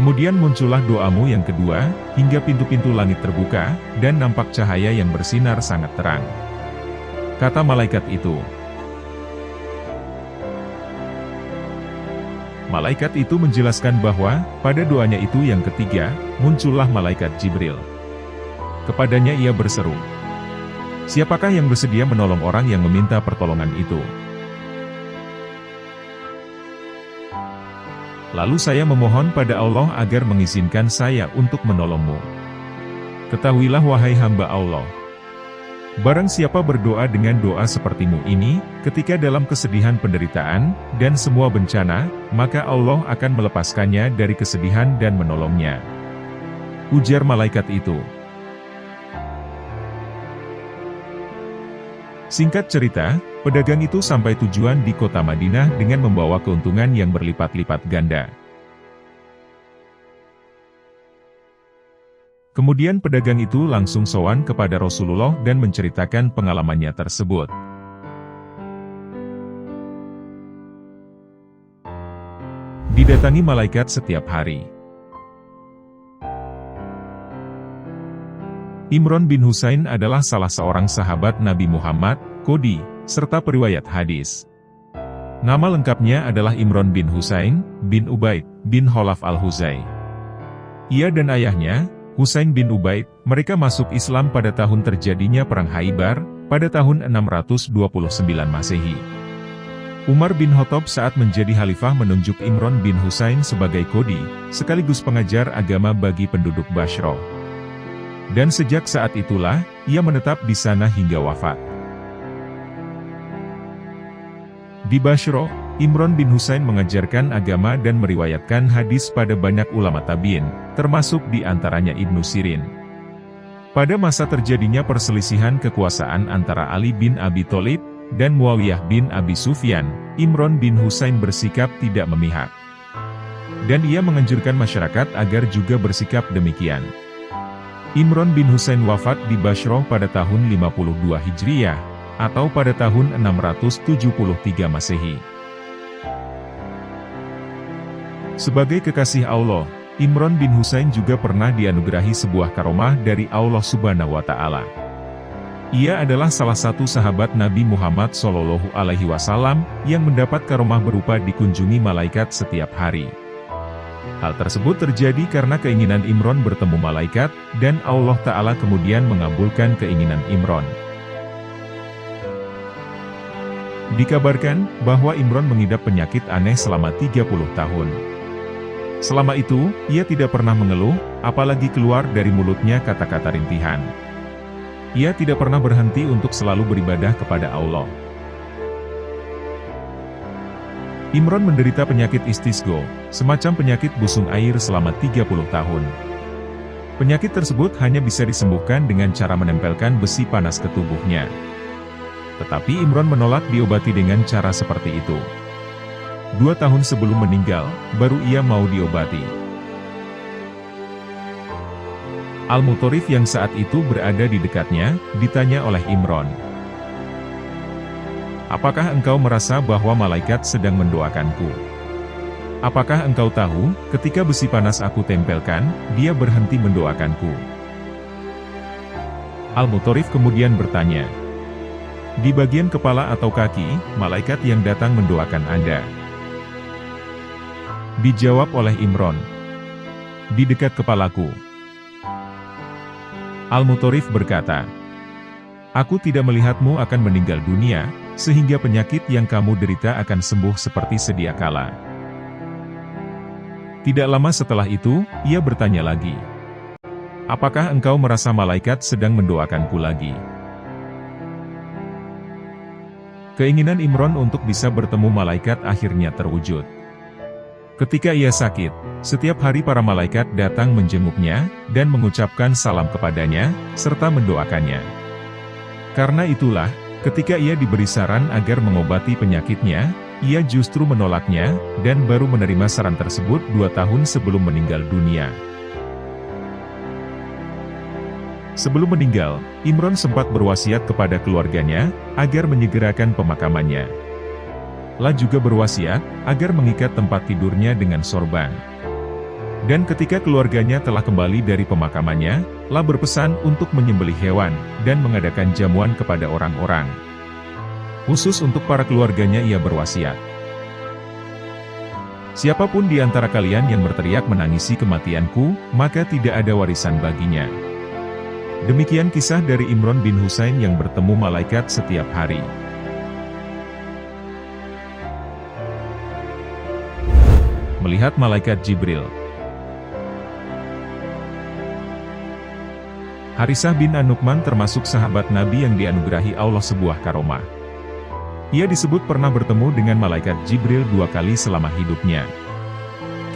Kemudian muncullah doamu yang kedua, hingga pintu-pintu langit terbuka, dan nampak cahaya yang bersinar sangat terang. Kata malaikat itu. Malaikat itu menjelaskan bahwa, pada doanya itu yang ketiga, muncullah malaikat Jibril. Kepadanya ia berseru, siapakah yang bersedia menolong orang yang meminta pertolongan itu? Lalu saya memohon pada Allah agar mengizinkan saya untuk menolongmu. Ketahuilah wahai hamba Allah, barang siapa berdoa dengan doa sepertimu ini, ketika dalam kesedihan penderitaan, dan semua bencana, maka Allah akan melepaskannya dari kesedihan dan menolongnya. Ujar malaikat itu. Singkat cerita, pedagang itu sampai tujuan di kota Madinah dengan membawa keuntungan yang berlipat-lipat ganda. Kemudian pedagang itu langsung sowan kepada Rasulullah dan menceritakan pengalamannya tersebut. Didatangi malaikat setiap hari. Imron bin Husain adalah salah seorang sahabat Nabi Muhammad, qodhi, serta periwayat hadis. Nama lengkapnya adalah Imron bin Husain, bin Ubaid, bin Khalaf al-Huzai. Ia dan ayahnya, Husain bin Ubaid, mereka masuk Islam pada tahun terjadinya Perang Khaybar, pada tahun 629 Masehi. Umar bin Khattab saat menjadi khalifah menunjuk Imron bin Husain sebagai qodhi, sekaligus pengajar agama bagi penduduk Bashrah. Dan sejak saat itulah, ia menetap di sana hingga wafat. Di Bashrah, Imron bin Husain mengajarkan agama dan meriwayatkan hadis pada banyak ulama tabi'in, termasuk di antaranya Ibnu Sirin. Pada masa terjadinya perselisihan kekuasaan antara Ali bin Abi Thalib dan Muawiyah bin Abi Sufyan, Imron bin Husain bersikap tidak memihak. Dan ia menganjurkan masyarakat agar juga bersikap demikian. Imron bin Husain wafat di Bashrah pada tahun 52 Hijriyah, atau pada tahun 673 Masehi. Sebagai kekasih Allah, Imron bin Husain juga pernah dianugerahi sebuah karomah dari Allah Subhanahu wa Ta'ala. Ia adalah salah satu sahabat Nabi Muhammad SAW yang mendapat karomah berupa dikunjungi malaikat setiap hari. Hal tersebut terjadi karena keinginan Imron bertemu malaikat, dan Allah Ta'ala kemudian mengabulkan keinginan Imron. Dikabarkan bahwa Imron mengidap penyakit aneh selama 30 tahun. Selama itu, ia tidak pernah mengeluh, apalagi keluar dari mulutnya kata-kata rintihan. Ia tidak pernah berhenti untuk selalu beribadah kepada Allah. Imron menderita penyakit istisqo, semacam penyakit busung air selama 30 tahun. Penyakit tersebut hanya bisa disembuhkan dengan cara menempelkan besi panas ke tubuhnya. Tetapi Imron menolak diobati dengan cara seperti itu. 2 tahun sebelum meninggal, baru ia mau diobati. Al-Mutarif yang saat itu berada di dekatnya, ditanya oleh Imron. Apakah engkau merasa bahwa malaikat sedang mendoakanku? Apakah engkau tahu, ketika besi panas aku tempelkan, dia berhenti mendoakanku? Al-Mutarif kemudian bertanya, di bagian kepala atau kaki, malaikat yang datang mendoakan Anda? Dijawab oleh Imron, di dekat kepalaku. Al-Mutarif berkata, aku tidak melihatmu akan meninggal dunia, sehingga penyakit yang kamu derita akan sembuh seperti sedia kala. Tidak lama setelah itu, ia bertanya lagi, apakah engkau merasa malaikat sedang mendoakanku lagi? Keinginan Imron untuk bisa bertemu malaikat akhirnya terwujud. Ketika ia sakit, setiap hari para malaikat datang menjenguknya, dan mengucapkan salam kepadanya, serta mendoakannya. Karena itulah, ketika ia diberi saran agar mengobati penyakitnya, ia justru menolaknya, dan baru menerima saran tersebut 2 tahun sebelum meninggal dunia. Sebelum meninggal, Imron sempat berwasiat kepada keluarganya, agar menyegerakan pemakamannya. La juga berwasiat, agar mengikat tempat tidurnya dengan sorban. Dan ketika keluarganya telah kembali dari pemakamannya, La berpesan untuk menyembelih hewan, dan mengadakan jamuan kepada orang-orang. Khusus untuk para keluarganya ia berwasiat. Siapapun di antara kalian yang berteriak menangisi kematianku, maka tidak ada warisan baginya. Demikian kisah dari Imron bin Husain yang bertemu malaikat setiap hari. Melihat malaikat Jibril. Harisah bin An-Nu'man termasuk sahabat Nabi yang dianugerahi Allah sebuah karomah. Ia disebut pernah bertemu dengan malaikat Jibril 2 kali selama hidupnya.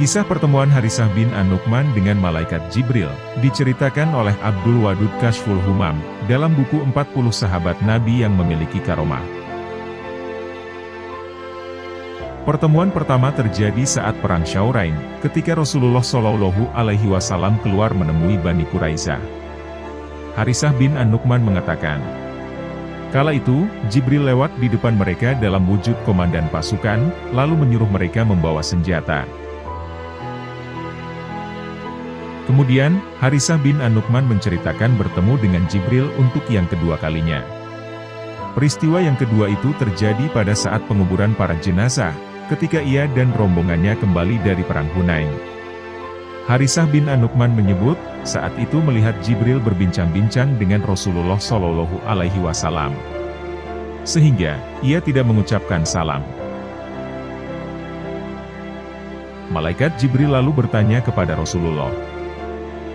Kisah pertemuan Harisah bin An-Nu'man dengan malaikat Jibril, diceritakan oleh Abdul Wadud Kashful Humam, dalam buku 40 sahabat Nabi yang memiliki karomah. Pertemuan pertama terjadi saat Perang Syawrain, ketika Rasulullah SAW keluar menemui Bani Quraisyah. Harisah bin An-Nu'man mengatakan, kala itu, Jibril lewat di depan mereka dalam wujud komandan pasukan, lalu menyuruh mereka membawa senjata. Kemudian, Harisah bin An-Nu'man menceritakan bertemu dengan Jibril untuk yang kedua kalinya. Peristiwa yang kedua itu terjadi pada saat penguburan para jenazah, ketika ia dan rombongannya kembali dari Perang Hunain. Harisah bin An-Nu'man menyebut, saat itu melihat Jibril berbincang-bincang dengan Rasulullah SAW. Sehingga, ia tidak mengucapkan salam. Malaikat Jibril lalu bertanya kepada Rasulullah,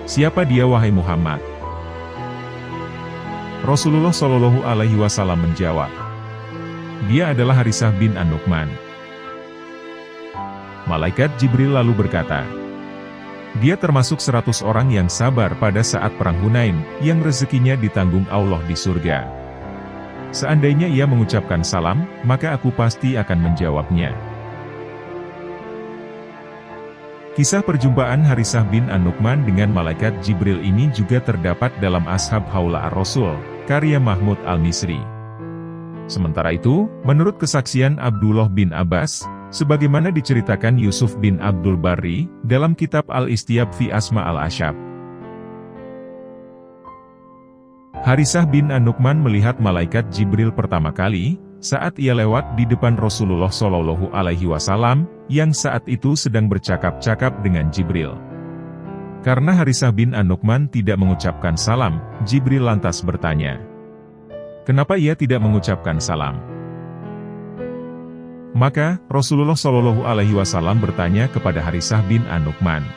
siapa dia wahai Muhammad? Rasulullah SAW menjawab, dia adalah Harisah bin An-Nu'man. Malaikat Jibril lalu berkata, dia termasuk 100 orang yang sabar pada saat Perang Hunain, yang rezekinya ditanggung Allah di surga. Seandainya ia mengucapkan salam, maka aku pasti akan menjawabnya. Kisah perjumpaan Harisah bin An-Nu'man dengan malaikat Jibril ini juga terdapat dalam Ashab Haula ar-Rasul, karya Mahmud al-Misri. Sementara itu, menurut kesaksian Abdullah bin Abbas, sebagaimana diceritakan Yusuf bin Abdul Barri, dalam kitab Al-Istiab fi Asma al-Ashab. Harisah bin An-Nu'man melihat malaikat Jibril pertama kali, saat ia lewat di depan Rasulullah Shallallahu Alaihi Wasallam, yang saat itu sedang bercakap-cakap dengan Jibril. Karena Harisah bin An-Nu'man tidak mengucapkan salam, Jibril lantas bertanya, "Kenapa ia tidak mengucapkan salam?" Maka, Rasulullah Shallallahu Alaihi Wasallam bertanya kepada Harisah bin An-Nu'man,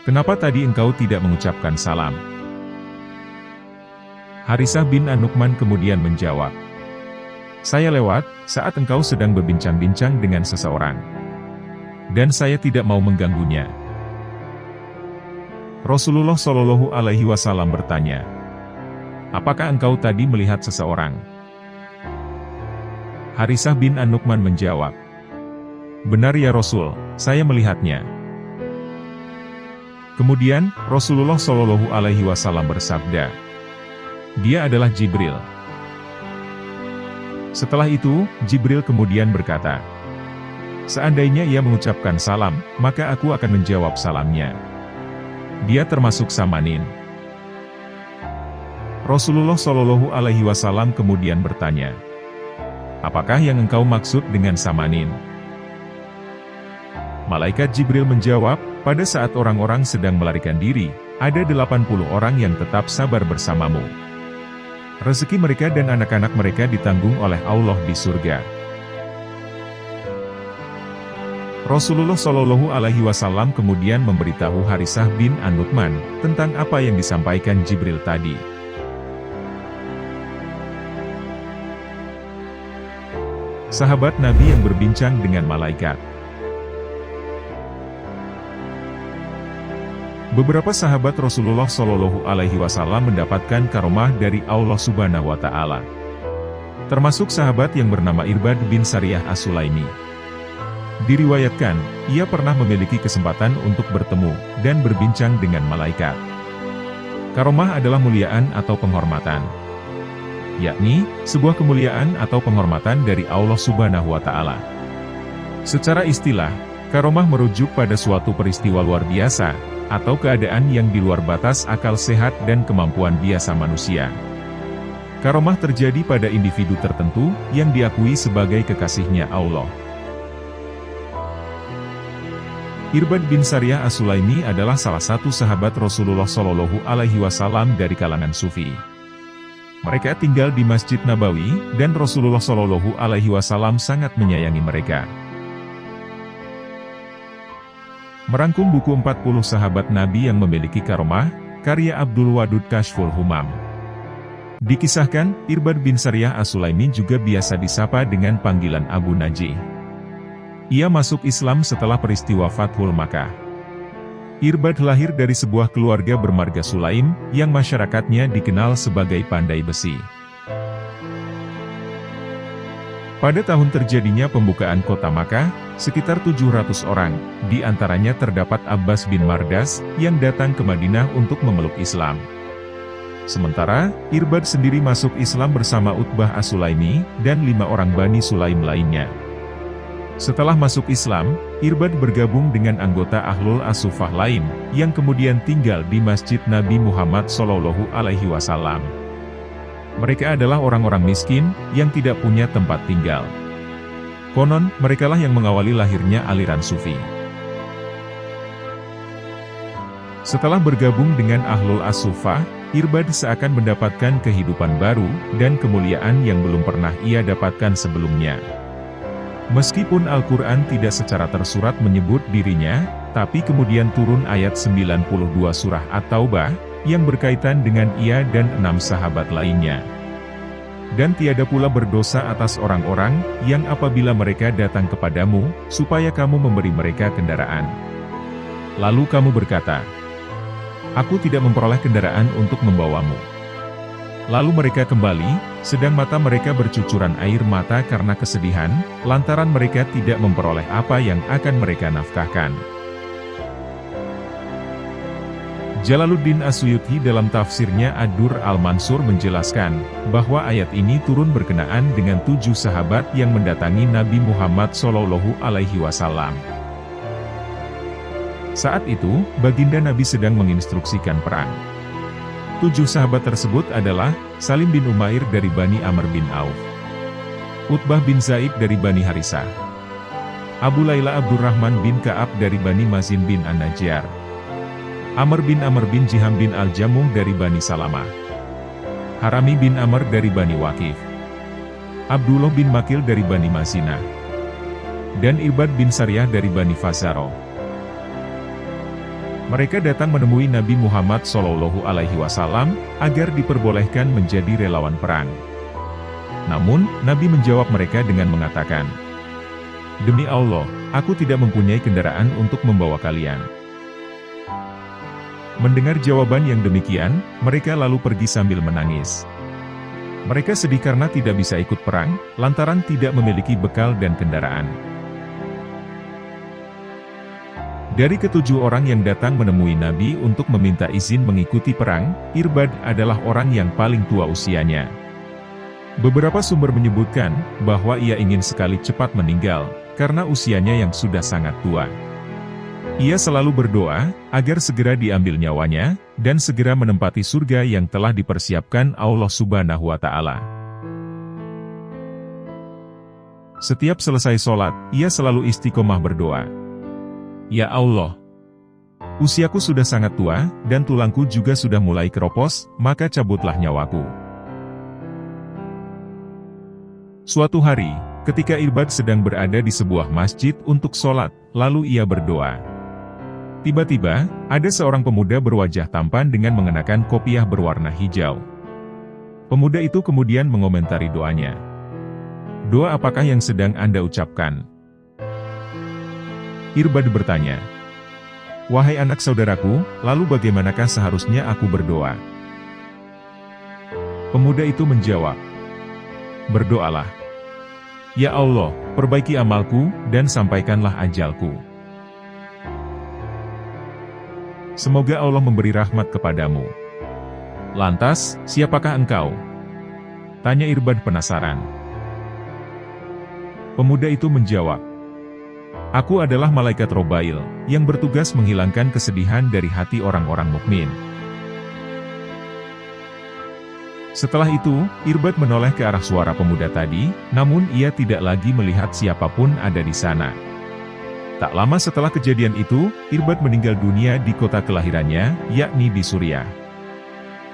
"Kenapa tadi engkau tidak mengucapkan salam?" Harisah bin An-Nu'man kemudian menjawab, "Saya lewat, saat engkau sedang berbincang-bincang dengan seseorang. Dan saya tidak mau mengganggunya." Rasulullah Shallallahu Alaihi Wasallam bertanya, "Apakah engkau tadi melihat seseorang?" Harisah bin An-Nu'man menjawab, "Benar ya Rasul, saya melihatnya." Kemudian, Rasulullah Shallallahu Alaihi Wasallam bersabda, "Dia adalah Jibril." Setelah itu, Jibril kemudian berkata, "Seandainya ia mengucapkan salam, maka aku akan menjawab salamnya. Dia termasuk samanin." Rasulullah Shallallahu Alaihi Wasallam kemudian bertanya, "Apakah yang engkau maksud dengan samanin?" Malaikat Jibril menjawab, "Pada saat orang-orang sedang melarikan diri, ada 80 orang yang tetap sabar bersamamu. Rezeki mereka dan anak-anak mereka ditanggung oleh Allah di surga." Rasulullah Shallallahu Alaihi Wasallam kemudian memberitahu Harisah bin An-Nu'man tentang apa yang disampaikan Jibril tadi. Sahabat Nabi yang berbincang dengan malaikat. Beberapa sahabat Rasulullah Shallallahu Alaihi Wasallam mendapatkan karomah dari Allah Subhanahu Wa Taala. Termasuk sahabat yang bernama Irbad bin Sariyah As-Sulaimi. Diriwayatkan, ia pernah memiliki kesempatan untuk bertemu dan berbincang dengan malaikat. Karomah adalah muliaan atau penghormatan, yakni sebuah kemuliaan atau penghormatan dari Allah Subhanahu Wa Taala. Secara istilah, karomah merujuk pada suatu peristiwa luar biasa atau keadaan yang di luar batas akal sehat dan kemampuan biasa manusia. Karomah terjadi pada individu tertentu yang diakui sebagai kekasihnya Allah. Irbad bin Sariyah As-Sulaimi adalah salah satu sahabat Rasulullah Shallallahu Alaihi Wasallam dari kalangan Sufi. Mereka tinggal di Masjid Nabawi, dan Rasulullah Shallallahu Alaihi Wasallam sangat menyayangi mereka. Merangkum buku 40 sahabat Nabi yang memiliki karomah, karya Abdul Wadud Kashful Humam. Dikisahkan, Irbad bin Sariyah As-Sulaimi juga biasa disapa dengan panggilan Abu Najih. Ia masuk Islam setelah peristiwa Fathul Makkah. Irbad lahir dari sebuah keluarga bermarga Sulaim, yang masyarakatnya dikenal sebagai pandai besi. Pada tahun terjadinya pembukaan kota Makkah, sekitar 700 orang, di antaranya terdapat Abbas bin Mardas, yang datang ke Madinah untuk memeluk Islam. Sementara, Irbad sendiri masuk Islam bersama Utbah As-Sulaimi, dan 5 orang Bani Sulaim lainnya. Setelah masuk Islam, Irbad bergabung dengan anggota Ahlul As-Suffah lain, yang kemudian tinggal di Masjid Nabi Muhammad SAW. Mereka adalah orang-orang miskin, yang tidak punya tempat tinggal. Konon, merekalah yang mengawali lahirnya aliran Sufi. Setelah bergabung dengan Ahlul As-Suffah, Irbad seakan mendapatkan kehidupan baru, dan kemuliaan yang belum pernah ia dapatkan sebelumnya. Meskipun Al-Quran tidak secara tersurat menyebut dirinya, tapi kemudian turun ayat 92 surah At-Taubah, yang berkaitan dengan ia dan 6 sahabat lainnya. Dan tiada pula berdosa atas orang-orang, yang apabila mereka datang kepadamu, supaya kamu memberi mereka kendaraan. Lalu kamu berkata, "Aku tidak memperoleh kendaraan untuk membawamu." Lalu mereka kembali, sedang mata mereka bercucuran air mata karena kesedihan, lantaran mereka tidak memperoleh apa yang akan mereka nafkahkan. Jalaluddin As-Suyuti dalam tafsirnya Ad-Dur Al-Mansur menjelaskan, bahwa ayat ini turun berkenaan dengan 7 sahabat yang mendatangi Nabi Muhammad SAW. Saat itu, baginda Nabi sedang menginstruksikan perang. 7 sahabat tersebut adalah Salim bin Umair dari Bani Amr bin Auf, Utbah bin Zaid dari Bani Harisah, Abu Layla Abdurrahman bin Ka'ab dari Bani Mazin bin An-Najjar, Amr bin Jiham bin Al-Jamuh dari Bani Salamah, Harami bin Amr dari Bani Waqif, Abdullah bin Makil dari Bani Mazinah, dan Irbad bin Sariyah dari Bani Fazaro. Mereka datang menemui Nabi Muhammad SAW agar diperbolehkan menjadi relawan perang. Namun, Nabi menjawab mereka dengan mengatakan, "Demi Allah, aku tidak mempunyai kendaraan untuk membawa kalian." Mendengar jawaban yang demikian, mereka lalu pergi sambil menangis. Mereka sedih karena tidak bisa ikut perang, lantaran tidak memiliki bekal dan kendaraan. Dari ke-7 orang yang datang menemui Nabi untuk meminta izin mengikuti perang, Irbad adalah orang yang paling tua usianya. Beberapa sumber menyebutkan bahwa ia ingin sekali cepat meninggal, karena usianya yang sudah sangat tua. Ia selalu berdoa, agar segera diambil nyawanya, dan segera menempati surga yang telah dipersiapkan Allah Subhanahu wa Ta'ala. Setiap selesai sholat, ia selalu istiqomah berdoa, "Ya Allah, usiaku sudah sangat tua, dan tulangku juga sudah mulai keropos, maka cabutlah nyawaku." Suatu hari, ketika Irbad sedang berada di sebuah masjid untuk sholat, lalu ia berdoa. Tiba-tiba, ada seorang pemuda berwajah tampan dengan mengenakan kopiah berwarna hijau. Pemuda itu kemudian mengomentari doanya. "Doa apakah yang sedang Anda ucapkan?" Irbad bertanya, "Wahai anak saudaraku, lalu bagaimanakah seharusnya aku berdoa?" Pemuda itu menjawab, "Berdoalah. Ya Allah, perbaiki amalku, dan sampaikanlah ajalku. Semoga Allah memberi rahmat kepadamu." "Lantas, siapakah engkau?" tanya Irbad penasaran. Pemuda itu menjawab, "Aku adalah malaikat Robail, yang bertugas menghilangkan kesedihan dari hati orang-orang mukmin." Setelah itu, Irbad menoleh ke arah suara pemuda tadi, namun ia tidak lagi melihat siapapun ada di sana. Tak lama setelah kejadian itu, Irbad meninggal dunia di kota kelahirannya, yakni di Suriah.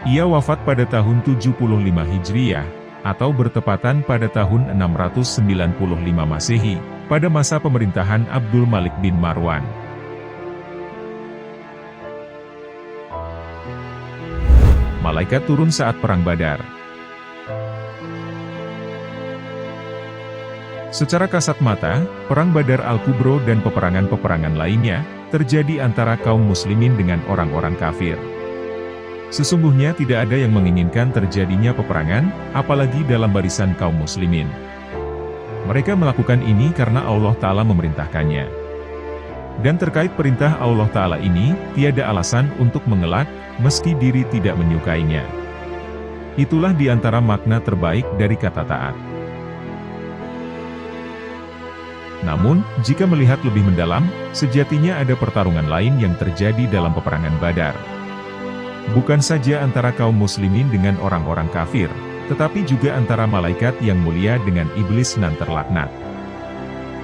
Ia wafat pada tahun 75 Hijriyah, atau bertepatan pada tahun 695 Masehi, pada masa pemerintahan Abdul Malik bin Marwan. Malaikat turun saat Perang Badar. Secara kasat mata, Perang Badar Al-Kubro dan peperangan-peperangan lainnya, terjadi antara kaum muslimin dengan orang-orang kafir. Sesungguhnya tidak ada yang menginginkan terjadinya peperangan, apalagi dalam barisan kaum muslimin. Mereka melakukan ini karena Allah Ta'ala memerintahkannya. Dan terkait perintah Allah Ta'ala ini, tiada alasan untuk mengelak, meski diri tidak menyukainya. Itulah di antara makna terbaik dari kata taat. Namun, jika melihat lebih mendalam, sejatinya ada pertarungan lain yang terjadi dalam peperangan Badar. Bukan saja antara kaum muslimin dengan orang-orang kafir, tetapi juga antara malaikat yang mulia dengan iblis nan terlaknat.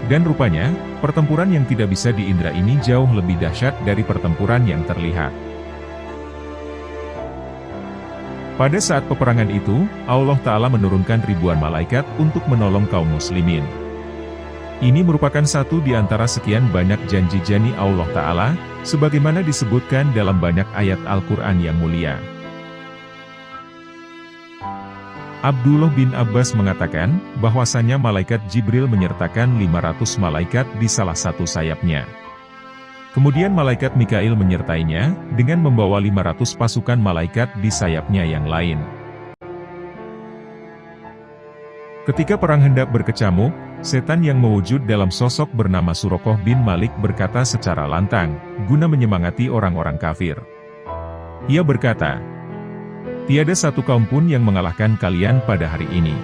Dan rupanya, pertempuran yang tidak bisa diindra ini jauh lebih dahsyat dari pertempuran yang terlihat. Pada saat peperangan itu, Allah Ta'ala menurunkan ribuan malaikat untuk menolong kaum muslimin. Ini merupakan satu di antara sekian banyak janji-janji Allah Ta'ala, sebagaimana disebutkan dalam banyak ayat Al-Quran yang mulia. Abdullah bin Abbas mengatakan, bahwasannya malaikat Jibril menyertakan 500 malaikat di salah satu sayapnya. Kemudian malaikat Mikail menyertainya, dengan membawa 500 pasukan malaikat di sayapnya yang lain. Ketika perang hendak berkecamuk, setan yang mewujud dalam sosok bernama Suraqah bin Malik berkata secara lantang, guna menyemangati orang-orang kafir. Ia berkata, "Tiada satu kaum pun yang mengalahkan kalian pada hari ini.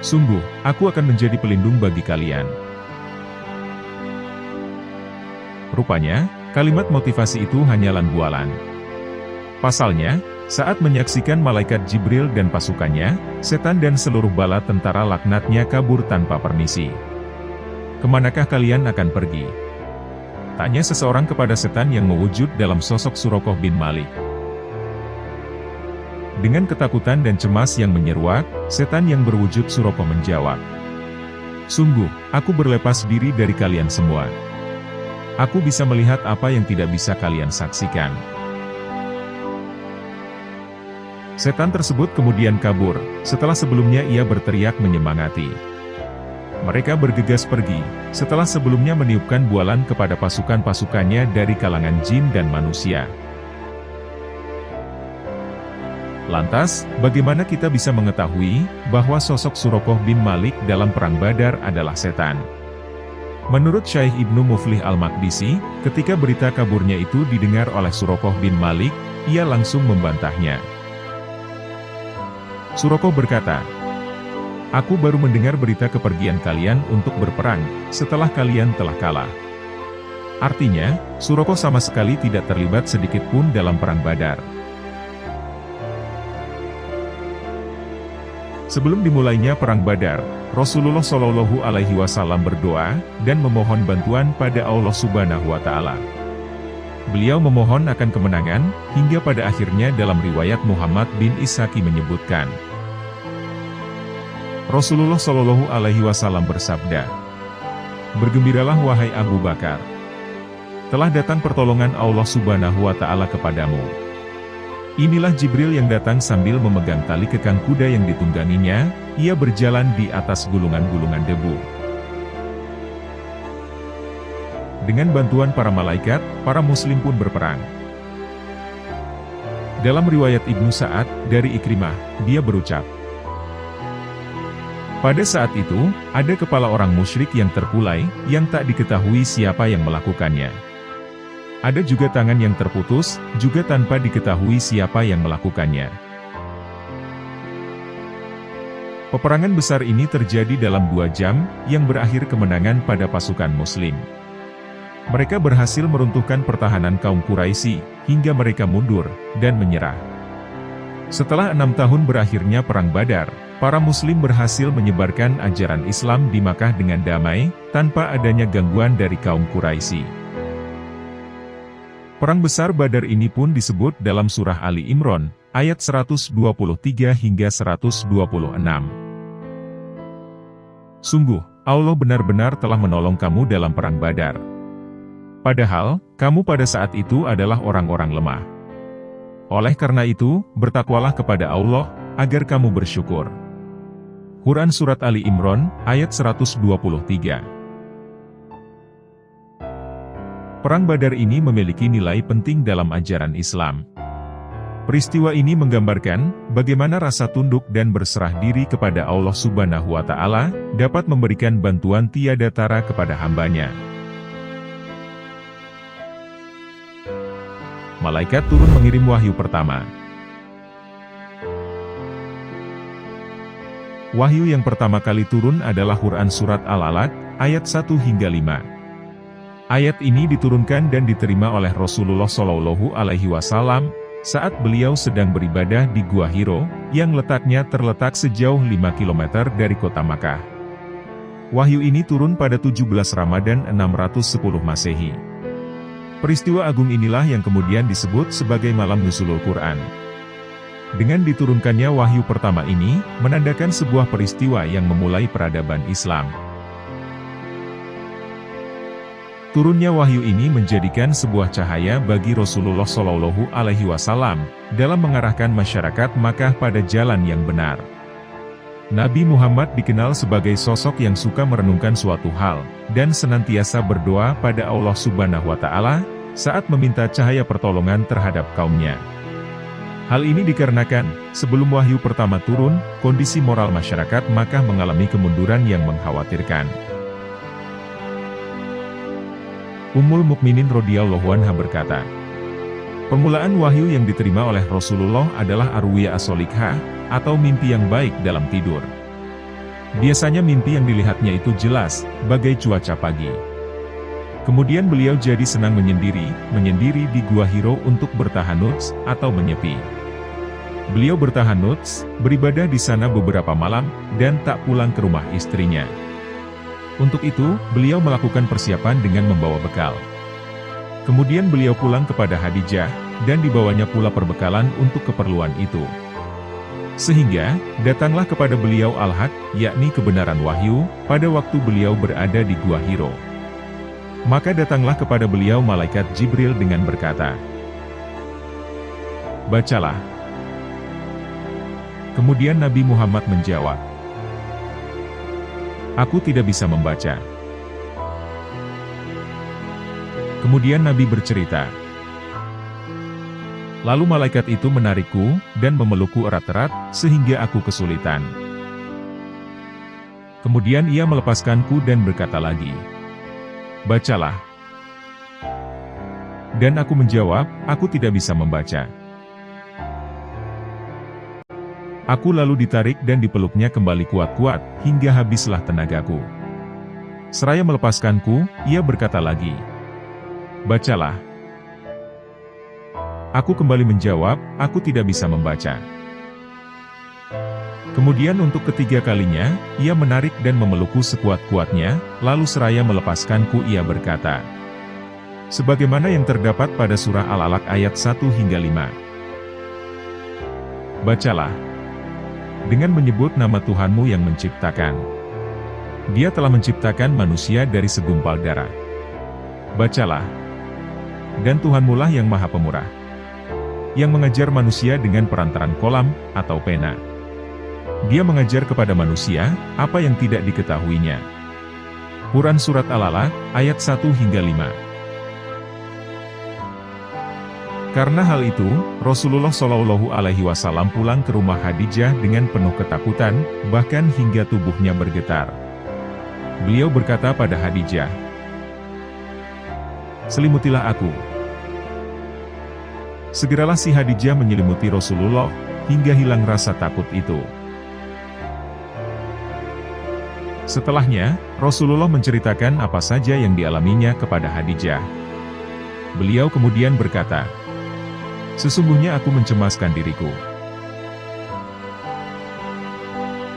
Sungguh, aku akan menjadi pelindung bagi kalian." Rupanya, kalimat motivasi itu hanyalah bualan. Pasalnya, Saat menyaksikan malaikat Jibril dan pasukannya, setan dan seluruh bala tentara laknatnya kabur tanpa permisi. "Kemanakah kalian akan pergi?" tanya seseorang kepada setan yang mewujud dalam sosok Suraqah bin Malik. Dengan ketakutan dan cemas yang menyeruak, setan yang berwujud Suraqah menjawab, "Sungguh, aku berlepas diri dari kalian semua. Aku bisa melihat apa yang tidak bisa kalian saksikan." Setan tersebut kemudian kabur, setelah sebelumnya ia berteriak menyemangati. Mereka bergegas pergi, setelah sebelumnya meniupkan bualan kepada pasukan-pasukannya dari kalangan jin dan manusia. Lantas, bagaimana kita bisa mengetahui bahwa sosok Suraqah bin Malik dalam Perang Badar adalah setan? Menurut Syekh Ibnu Muflih Al-Maqdisi, ketika berita kaburnya itu didengar oleh Suraqah bin Malik, ia langsung membantahnya. Suraqah berkata, "Aku baru mendengar berita kepergian kalian untuk berperang, setelah kalian telah kalah." Artinya, Suraqah sama sekali tidak terlibat sedikit pun dalam Perang Badar. Sebelum dimulainya Perang Badar, Rasulullah Shallallahu Alaihi Wasallam berdoa, dan memohon bantuan pada Allah Subhanahu Wa Ta'ala. Beliau memohon akan kemenangan, hingga pada akhirnya dalam riwayat Muhammad bin Ishaqi menyebutkan, Rasulullah Shallallahu Alaihi Wasallam bersabda, "Bergembiralah wahai Abu Bakar, telah datang pertolongan Allah Subhanahu Wa Ta'ala kepadamu." Inilah Jibril yang datang sambil memegang tali kekang kuda yang ditungganginya, ia berjalan di atas gulungan-gulungan debu. Dengan bantuan para malaikat, para muslim pun berperang. Dalam riwayat Ibnu Sa'ad, dari Ikrimah, dia berucap, "Pada saat itu, ada kepala orang musyrik yang terkulai, yang tak diketahui siapa yang melakukannya. Ada juga tangan yang terputus, juga tanpa diketahui siapa yang melakukannya." Peperangan besar ini terjadi dalam 2 jam, yang berakhir kemenangan pada pasukan muslim. Mereka berhasil meruntuhkan pertahanan kaum Quraisy, hingga mereka mundur, dan menyerah. Setelah 6 tahun berakhirnya Perang Badar, para muslim berhasil menyebarkan ajaran Islam di Makkah dengan damai, tanpa adanya gangguan dari kaum Quraisy. Perang besar Badar ini pun disebut dalam surah Ali Imran, ayat 123 hingga 126. "Sungguh, Allah benar-benar telah menolong kamu dalam Perang Badar. Padahal, kamu pada saat itu adalah orang-orang lemah. Oleh karena itu, bertakwalah kepada Allah, agar kamu bersyukur." Quran Surat Ali Imran, ayat 123. Perang Badar ini memiliki nilai penting dalam ajaran Islam. Peristiwa ini menggambarkan, bagaimana rasa tunduk dan berserah diri kepada Allah Subhanahu Wa Ta'ala, dapat memberikan bantuan tiada tara kepada hambanya. Malaikat turun mengirim wahyu pertama. Wahyu yang pertama kali turun adalah Quran Surat Al-Alaq, ayat 1 hingga 5. Ayat ini diturunkan dan diterima oleh Rasulullah Shallallahu Alaihi Wasallam, saat beliau sedang beribadah di Gua Hiro, yang letaknya terletak sejauh 5 km dari kota Makkah. Wahyu ini turun pada 17 Ramadan 610 Masehi. Peristiwa agung inilah yang kemudian disebut sebagai Malam Nuzulul Quran. Dengan diturunkannya wahyu pertama ini, menandakan sebuah peristiwa yang memulai peradaban Islam. Turunnya wahyu ini menjadikan sebuah cahaya bagi Rasulullah Shallallahu Alaihi Wasallam, dalam mengarahkan masyarakat Makkah pada jalan yang benar. Nabi Muhammad dikenal sebagai sosok yang suka merenungkan suatu hal, dan senantiasa berdoa pada Allah Subhanahu Wa Ta'ala, saat meminta cahaya pertolongan terhadap kaumnya. Hal ini dikarenakan, sebelum wahyu pertama turun, kondisi moral masyarakat Makkah mengalami kemunduran yang mengkhawatirkan. Ummul Mukminin radhiyallahu anha berkata, "Permulaan wahyu yang diterima oleh Rasulullah adalah arwiyah as-solikhah, atau mimpi yang baik dalam tidur. Biasanya mimpi yang dilihatnya itu jelas, bagai cuaca pagi. Kemudian beliau jadi senang menyendiri di Gua Hiro untuk bertahanuts, atau menyepi. Beliau bertahanut, beribadah di sana beberapa malam, dan tak pulang ke rumah istrinya. Untuk itu, beliau melakukan persiapan dengan membawa bekal. Kemudian beliau pulang kepada Khadijah, dan dibawanya pula perbekalan untuk keperluan itu. Sehingga, datanglah kepada beliau al-haq, yakni kebenaran wahyu, pada waktu beliau berada di Gua Hiro. Maka datanglah kepada beliau malaikat Jibril dengan berkata, "Bacalah." Kemudian Nabi Muhammad menjawab, "Aku tidak bisa membaca." Kemudian Nabi bercerita, "Lalu malaikat itu menarikku, dan memelukku erat-erat, sehingga aku kesulitan. Kemudian ia melepaskanku dan berkata lagi, 'Bacalah.' Dan aku menjawab, 'Aku tidak bisa membaca.' Aku lalu ditarik dan dipeluknya kembali kuat-kuat, hingga habislah tenagaku. Seraya melepaskanku, ia berkata lagi, 'Bacalah.' Aku kembali menjawab, 'Aku tidak bisa membaca.' Kemudian untuk ketiga kalinya, ia menarik dan memelukku sekuat-kuatnya, lalu seraya melepaskanku ia berkata, sebagaimana yang terdapat pada surah Al-Alaq ayat 1 hingga 5. Bacalah. Dengan menyebut nama Tuhanmu yang menciptakan. Dia telah menciptakan manusia dari segumpal darah. Bacalah. Dan Tuhanmulah yang Maha Pemurah, yang mengajar manusia dengan perantaran kolam, atau pena. Dia mengajar kepada manusia, apa yang tidak diketahuinya. Quran Surat Al-Alaq, ayat 1 hingga 5. Karena hal itu, Rasulullah Shallallahu Alaihi Wasallam pulang ke rumah Khadijah dengan penuh ketakutan, bahkan hingga tubuhnya bergetar. Beliau berkata pada Khadijah, "Selimutilah aku." Segeralah si Khadijah menyelimuti Rasulullah, hingga hilang rasa takut itu. Setelahnya, Rasulullah menceritakan apa saja yang dialaminya kepada Khadijah. Beliau kemudian berkata, "Sesungguhnya aku mencemaskan diriku."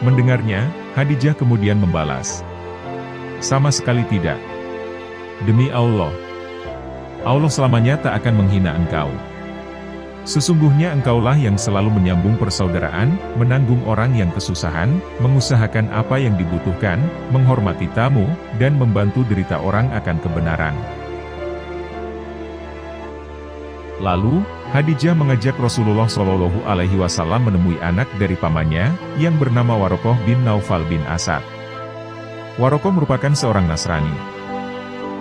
Mendengarnya, Khadijah kemudian membalas, "Sama sekali tidak. Demi Allah, Allah selamanya tak akan menghina engkau. Sesungguhnya engkaulah yang selalu menyambung persaudaraan, menanggung orang yang kesusahan, mengusahakan apa yang dibutuhkan, menghormati tamu, dan membantu derita orang akan kebenaran." Lalu, Khadijah mengajak Rasulullah Shallallahu Alaihi Wasallam menemui anak dari pamannya, yang bernama Warokoh bin Naufal bin Asad. Warokoh merupakan seorang Nasrani.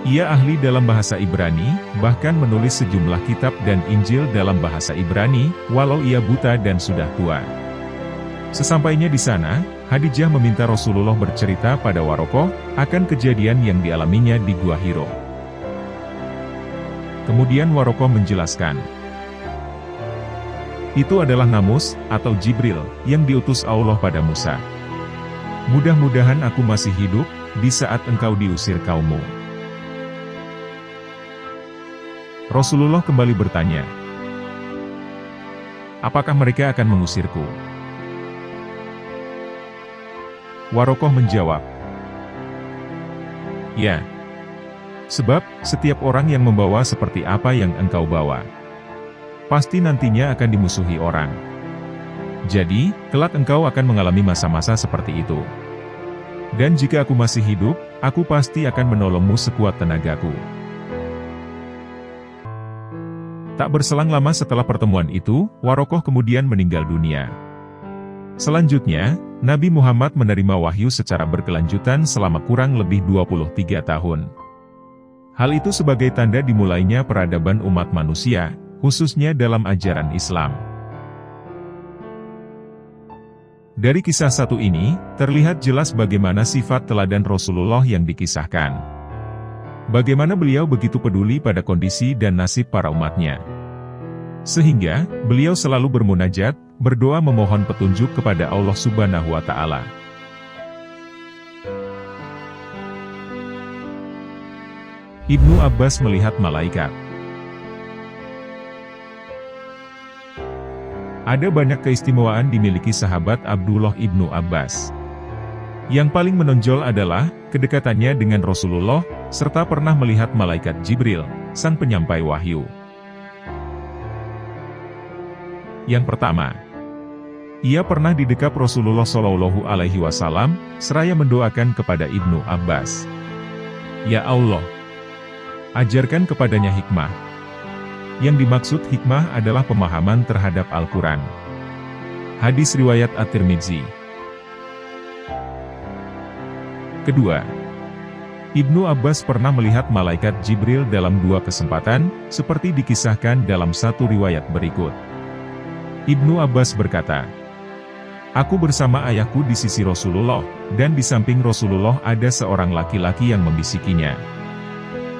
Ia ahli dalam bahasa Ibrani, bahkan menulis sejumlah kitab dan Injil dalam bahasa Ibrani, walau ia buta dan sudah tua. Sesampainya di sana, Khadijah meminta Rasulullah bercerita pada Warokoh, akan kejadian yang dialaminya di Gua Hiro. Kemudian Warokoh menjelaskan, itu adalah Namus, atau Jibril, yang diutus Allah pada Musa. Mudah-mudahan aku masih hidup, di saat engkau diusir kaummu. Rasulullah kembali bertanya, apakah mereka akan mengusirku? Warokoh menjawab, ya. Sebab, setiap orang yang membawa seperti apa yang engkau bawa, pasti nantinya akan dimusuhi orang. Jadi, kelak engkau akan mengalami masa-masa seperti itu. Dan jika aku masih hidup, aku pasti akan menolongmu sekuat tenagaku. Tak berselang lama setelah pertemuan itu, Warokoh kemudian meninggal dunia. Selanjutnya, Nabi Muhammad menerima wahyu secara berkelanjutan selama kurang lebih 23 tahun. Hal itu sebagai tanda dimulainya peradaban umat manusia, khususnya dalam ajaran Islam. Dari kisah satu ini, terlihat jelas bagaimana sifat teladan Rasulullah yang dikisahkan. Bagaimana beliau begitu peduli pada kondisi dan nasib para umatnya. Sehingga, beliau selalu bermunajat, berdoa memohon petunjuk kepada Allah Subhanahu wa Ta'ala. Ibnu Abbas melihat malaikat. Ada banyak keistimewaan dimiliki sahabat Abdullah ibnu Abbas. Yang paling menonjol adalah kedekatannya dengan Rasulullah, serta pernah melihat malaikat Jibril, sang penyampai wahyu. Yang pertama, ia pernah didekap Rasulullah Shallallahu Alaihi Wasallam, seraya mendoakan kepada Ibnu Abbas, "Ya Allah, ajarkan kepadanya hikmah." Yang dimaksud hikmah adalah pemahaman terhadap Al-Quran. Hadis riwayat At-Tirmidzi. Kedua, Ibnu Abbas pernah melihat malaikat Jibril dalam 2 kesempatan, seperti dikisahkan dalam satu riwayat berikut. Ibnu Abbas berkata, "Aku bersama ayahku di sisi Rasulullah, dan di samping Rasulullah ada seorang laki-laki yang membisikinya.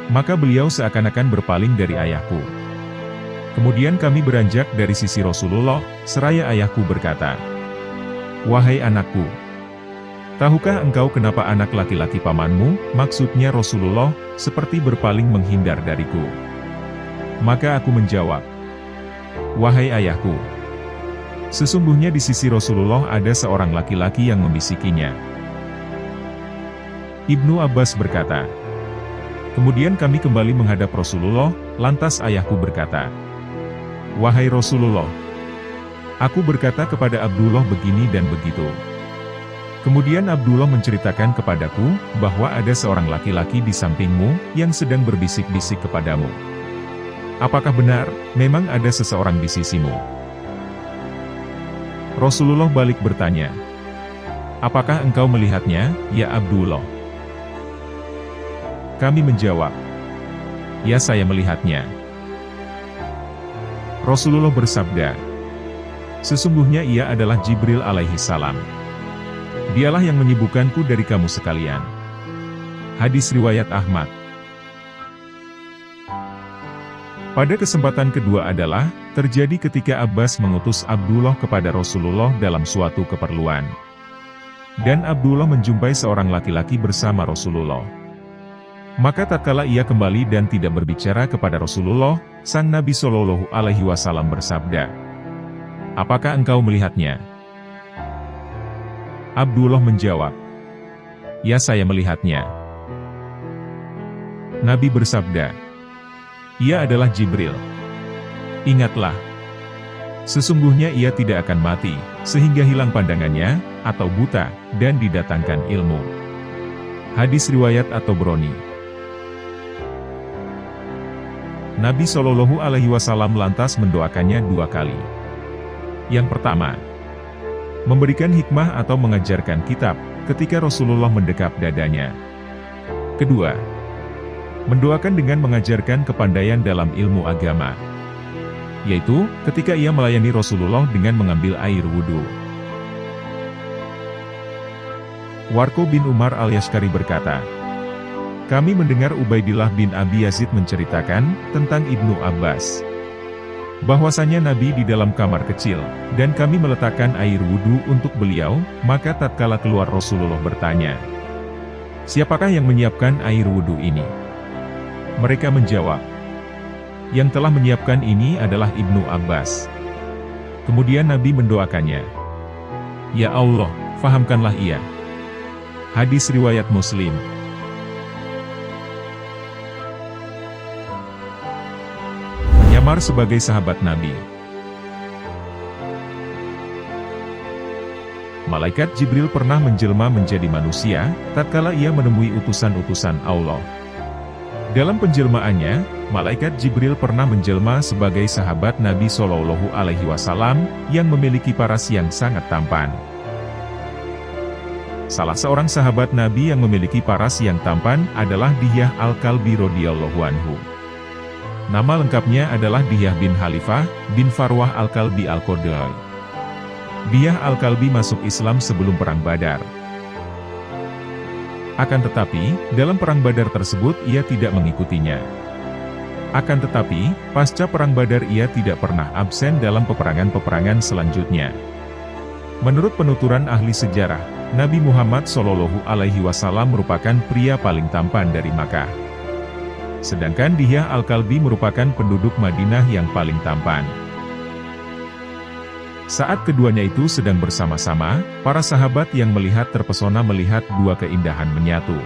Maka beliau seakan-akan berpaling dari ayahku. Kemudian kami beranjak dari sisi Rasulullah, seraya ayahku berkata, 'Wahai anakku, tahukah engkau kenapa anak laki-laki pamanmu, maksudnya Rasulullah, seperti berpaling menghindar dariku?' Maka aku menjawab, 'Wahai ayahku, sesungguhnya di sisi Rasulullah ada seorang laki-laki yang membisikinya.'" Ibnu Abbas berkata, "Kemudian kami kembali menghadap Rasulullah, lantas ayahku berkata, 'Wahai Rasulullah, aku berkata kepada Abdullah begini dan begitu. Kemudian Abdullah menceritakan kepadaku, bahwa ada seorang laki-laki di sampingmu, yang sedang berbisik-bisik kepadamu. Apakah benar, memang ada seseorang di sisimu?' Rasulullah balik bertanya, 'Apakah engkau melihatnya, ya Abdullah?' Kami menjawab, 'Ya, saya melihatnya.' Rasulullah bersabda, 'Sesungguhnya ia adalah Jibril alaihi salam. Dialah yang menyibukkanku dari kamu sekalian.'" Hadis riwayat Ahmad. Pada kesempatan kedua adalah, terjadi ketika Abbas mengutus Abdullah kepada Rasulullah dalam suatu keperluan. Dan Abdullah menjumpai seorang laki-laki bersama Rasulullah. Maka tatkala ia kembali dan tidak berbicara kepada Rasulullah, sang Nabi Shallallahu Alaihi Wasallam bersabda, "Apakah engkau melihatnya?" Abdullah menjawab, "Ya, saya melihatnya." Nabi bersabda, "Ia adalah Jibril. Ingatlah, sesungguhnya ia tidak akan mati, sehingga hilang pandangannya, atau buta, dan didatangkan ilmu." Hadis riwayat At-Tabrani. Nabi Shallallahu Alaihi Wasallam lantas mendoakannya 2 kali. Yang pertama, memberikan hikmah atau mengajarkan kitab, ketika Rasulullah mendekap dadanya. Kedua, mendoakan dengan mengajarkan kepandaian dalam ilmu agama, yaitu, ketika ia melayani Rasulullah dengan mengambil air wudhu. Warqa bin Umar al-Yashkari berkata, "Kami mendengar Ubaidillah bin Abi Yazid menceritakan tentang Ibnu Abbas, bahwasanya Nabi di dalam kamar kecil, dan kami meletakkan air wudhu untuk beliau, maka tatkala keluar Rasulullah bertanya, 'Siapakah yang menyiapkan air wudhu ini?' Mereka menjawab, 'Yang telah menyiapkan ini adalah Ibnu Abbas.' Kemudian Nabi mendoakannya, 'Ya Allah, fahamkanlah ia.' Hadis riwayat Muslim. Menyamar sebagai sahabat Nabi. Malaikat Jibril pernah menjelma menjadi manusia, tatkala ia menemui utusan-utusan Allah. Dalam penjelmaannya, Malaikat Jibril pernah menjelma sebagai sahabat Nabi Shallallahu Alaihi Wasallam, yang memiliki paras yang sangat tampan. Salah seorang sahabat Nabi yang memiliki paras yang tampan adalah Dihyah Al-Kalbi radhiyallahu anhu. Nama lengkapnya adalah Dihyah bin Khalifah, bin Farwah Al-Kalbi Al-Qadai. Dihyah Al-Kalbi masuk Islam sebelum Perang Badar. Akan tetapi, dalam Perang Badar tersebut ia tidak mengikutinya. Akan tetapi, pasca Perang Badar ia tidak pernah absen dalam peperangan-peperangan selanjutnya. Menurut penuturan ahli sejarah, Nabi Muhammad Shallallahu Alaihi Wasallam merupakan pria paling tampan dari Makkah. Sedangkan Dihyah Al-Kalbi merupakan penduduk Madinah yang paling tampan. Saat keduanya itu sedang bersama-sama, para sahabat yang melihat terpesona melihat dua keindahan menyatu.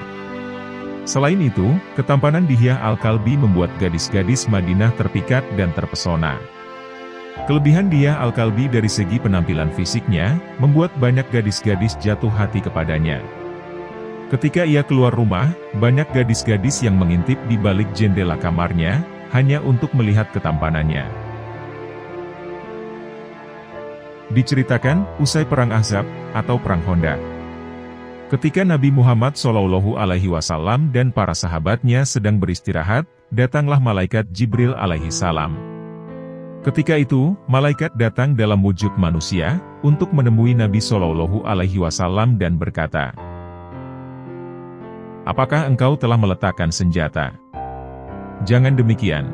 Selain itu, ketampanan Dihyah Al-Kalbi membuat gadis-gadis Madinah terpikat dan terpesona. Kelebihan Dihyah Al-Kalbi dari segi penampilan fisiknya, membuat banyak gadis-gadis jatuh hati kepadanya. Ketika ia keluar rumah, banyak gadis-gadis yang mengintip di balik jendela kamarnya, hanya untuk melihat ketampanannya. Diceritakan, usai Perang Ahzab, atau Perang Khandaq. Ketika Nabi Muhammad SAW dan para sahabatnya sedang beristirahat, datanglah malaikat Jibril alaihi salam. Ketika itu, malaikat datang dalam wujud manusia, untuk menemui Nabi SAW dan berkata, "Apakah engkau telah meletakkan senjata?" "Jangan demikian.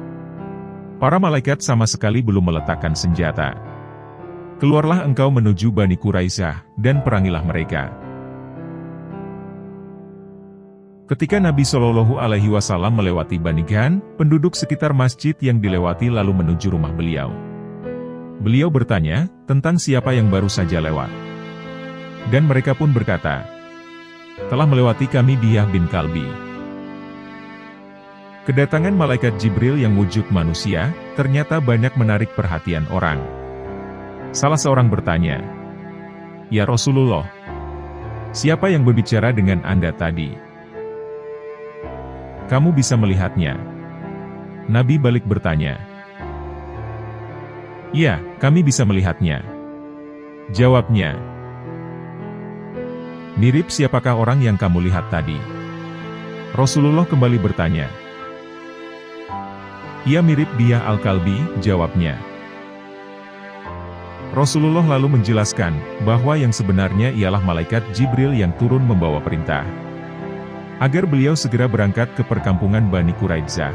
Para malaikat sama sekali belum meletakkan senjata. Keluarlah engkau menuju Bani Quraisyah, dan perangilah mereka." Ketika Nabi SAW melewati Bani Ghan, penduduk sekitar masjid yang dilewati lalu menuju rumah beliau. Beliau bertanya, tentang siapa yang baru saja lewat. Dan mereka pun berkata, "Telah melewati kami Dihyah bin Kalbi." Kedatangan malaikat Jibril yang wujud manusia, ternyata banyak menarik perhatian orang. Salah seorang bertanya, "Ya Rasulullah, siapa yang berbicara dengan Anda tadi? Kamu bisa melihatnya?" Nabi balik bertanya, "Ya, kami bisa melihatnya." Jawabnya, "Mirip siapakah orang yang kamu lihat tadi?" Rasulullah kembali bertanya, "Ia mirip Dihyah Al-Kalbi," jawabnya. Rasulullah lalu menjelaskan, bahwa yang sebenarnya ialah malaikat Jibril yang turun membawa perintah, agar beliau segera berangkat ke perkampungan Bani Quraisyah.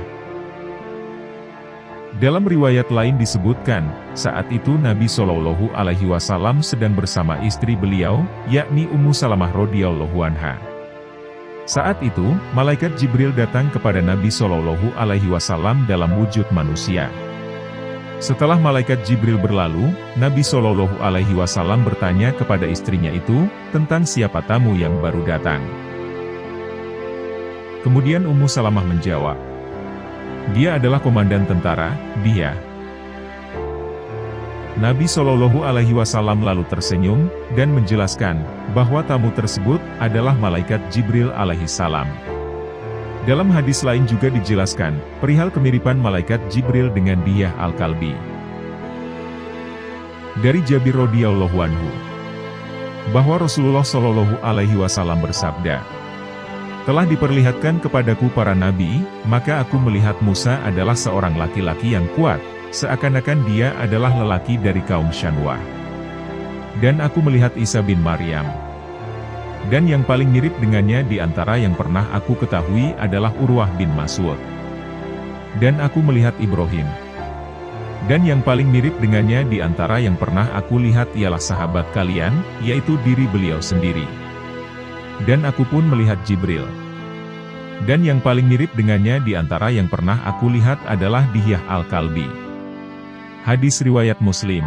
Dalam riwayat lain disebutkan, saat itu Nabi SAW sedang bersama istri beliau, yakni Ummu Salamah radhiyallahu anha. Saat itu, malaikat Jibril datang kepada Nabi SAW dalam wujud manusia. Setelah malaikat Jibril berlalu, Nabi SAW bertanya kepada istrinya itu, tentang siapa tamu yang baru datang. Kemudian Ummu Salamah menjawab, "Dia adalah komandan tentara, Dihyah." Nabi SAW lalu tersenyum, dan menjelaskan, bahwa tamu tersebut adalah malaikat Jibril alaihi salam. Dalam hadis lain juga dijelaskan, perihal kemiripan malaikat Jibril dengan Dihyah Al-Kalbi. Dari Jabir radhiyallahu anhu, bahwa Rasulullah SAW bersabda, "Telah diperlihatkan kepadaku para nabi, maka aku melihat Musa adalah seorang laki-laki yang kuat, seakan-akan dia adalah lelaki dari kaum Syanwah. Dan aku melihat Isa bin Maryam. Dan yang paling mirip dengannya di antara yang pernah aku ketahui adalah Urwah bin Mas'ud. Dan aku melihat Ibrahim. Dan yang paling mirip dengannya di antara yang pernah aku lihat ialah sahabat kalian, yaitu diri beliau sendiri. Dan aku pun melihat Jibril. Dan yang paling mirip dengannya di antara yang pernah aku lihat adalah Dihyah Al-Kalbi." Hadis riwayat Muslim.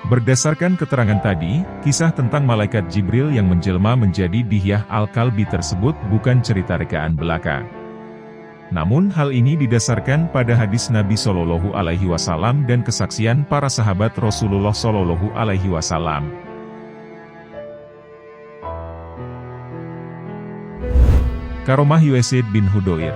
Berdasarkan keterangan tadi, kisah tentang malaikat Jibril yang menjelma menjadi Dihyah Al-Kalbi tersebut bukan cerita rekaan belaka. Namun hal ini didasarkan pada hadis Nabi SAW dan kesaksian para sahabat Rasulullah SAW. Karomah Usaid bin Hudayr.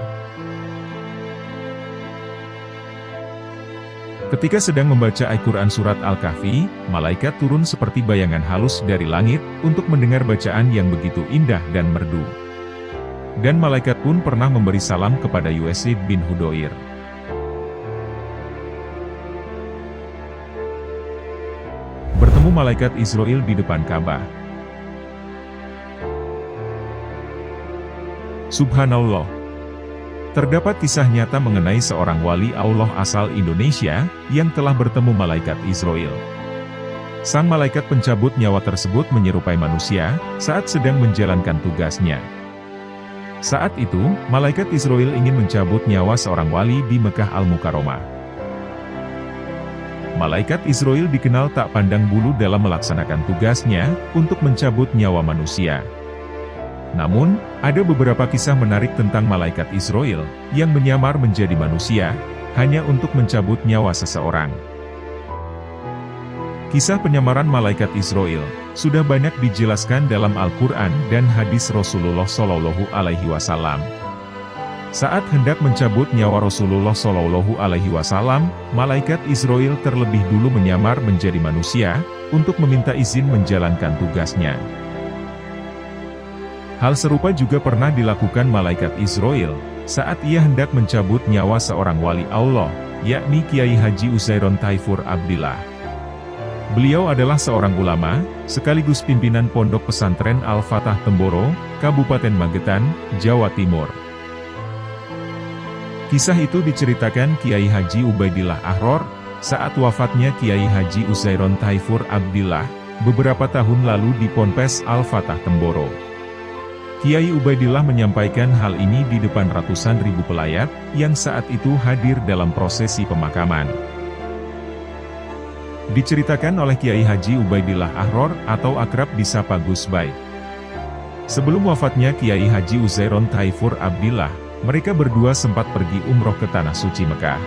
Ketika sedang membaca Al-Quran Surat Al-Kahfi, malaikat turun seperti bayangan halus dari langit, untuk mendengar bacaan yang begitu indah dan merdu. Dan malaikat pun pernah memberi salam kepada Usaid bin Hudayr. Bertemu malaikat Israel di depan Ka'bah. Subhanallah. Terdapat kisah nyata mengenai seorang wali Allah asal Indonesia, yang telah bertemu malaikat Israel. Sang malaikat pencabut nyawa tersebut menyerupai manusia, saat sedang menjalankan tugasnya. Saat itu, malaikat Israel ingin mencabut nyawa seorang wali di Mekah Al-Mukarramah. Malaikat Israel dikenal tak pandang bulu dalam melaksanakan tugasnya untuk mencabut nyawa manusia. Namun, ada beberapa kisah menarik tentang malaikat Israel yang menyamar menjadi manusia hanya untuk mencabut nyawa seseorang. Kisah penyamaran malaikat Israel sudah banyak dijelaskan dalam Al-Quran dan hadis Rasulullah Shallallahu Alaihi Wasallam. Saat hendak mencabut nyawa Rasulullah Shallallahu Alaihi Wasallam, malaikat Israel terlebih dulu menyamar menjadi manusia untuk meminta izin menjalankan tugasnya. Hal serupa juga pernah dilakukan malaikat Israel saat ia hendak mencabut nyawa seorang wali Allah, yakni Kiai Haji Uzairon Taifur Abdillah. Beliau adalah seorang ulama, sekaligus pimpinan Pondok Pesantren Al-Fatah Temboro, Kabupaten Magetan, Jawa Timur. Kisah itu diceritakan Kiai Haji Ubaidillah Ahror saat wafatnya Kiai Haji Uzairon Taifur Abdillah beberapa tahun lalu di Ponpes Al-Fatah Temboro. Kiai Ubaidillah menyampaikan hal ini di depan ratusan ribu pelayat yang saat itu hadir dalam prosesi pemakaman. Diceritakan oleh Kiai Haji Ubaidillah Ahror atau akrab disapa Gus Baik. Sebelum wafatnya Kiai Haji Uzairon Taifur Abdillah, mereka berdua sempat pergi umroh ke Tanah Suci Mekah.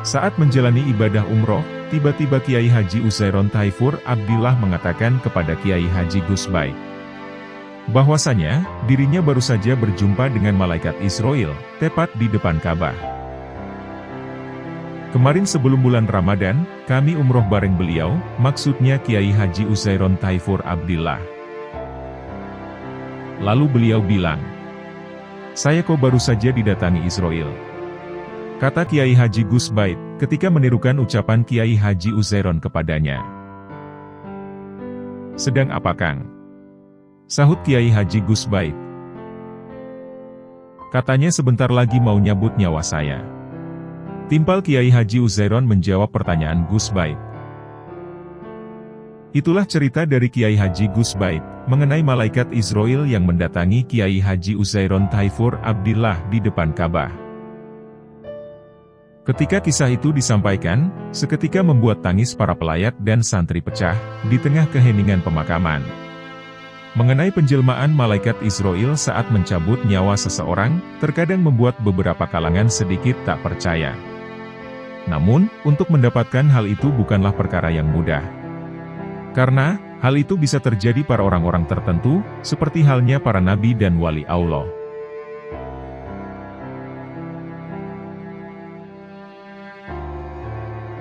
Saat menjalani ibadah umroh, tiba-tiba Kiai Haji Uzairon Taifur Abdillah mengatakan kepada Kiai Haji Gus Baik bahwasanya dirinya baru saja berjumpa dengan malaikat Israel, tepat di depan Ka'bah. Kemarin sebelum bulan Ramadan, kami umroh bareng beliau, maksudnya Kiai Haji Uzairon Taifur Abdillah. Lalu beliau bilang, "Saya kok baru saja didatangi Israel," kata Kiai Haji Gus Baik ketika menirukan ucapan Kiai Haji Uzairon kepadanya. "Sedang apa Kang?" sahut Kiai Haji Gus Baik. "Katanya sebentar lagi mau nyabut nyawa saya." Timpal Kiai Haji Uzairon menjawab pertanyaan Gus Baik. Itulah cerita dari Kiai Haji Gus Baik mengenai malaikat Israel yang mendatangi Kiai Haji Uzairon Taifur Abdillah di depan Ka'bah. Ketika kisah itu disampaikan, seketika membuat tangis para pelayat dan santri pecah di tengah keheningan pemakaman. Mengenai penjelmaan malaikat Israel saat mencabut nyawa seseorang, terkadang membuat beberapa kalangan sedikit tak percaya. Namun, untuk mendapatkan hal itu bukanlah perkara yang mudah. Karena, hal itu bisa terjadi pada orang-orang tertentu, seperti halnya para nabi dan wali Allah.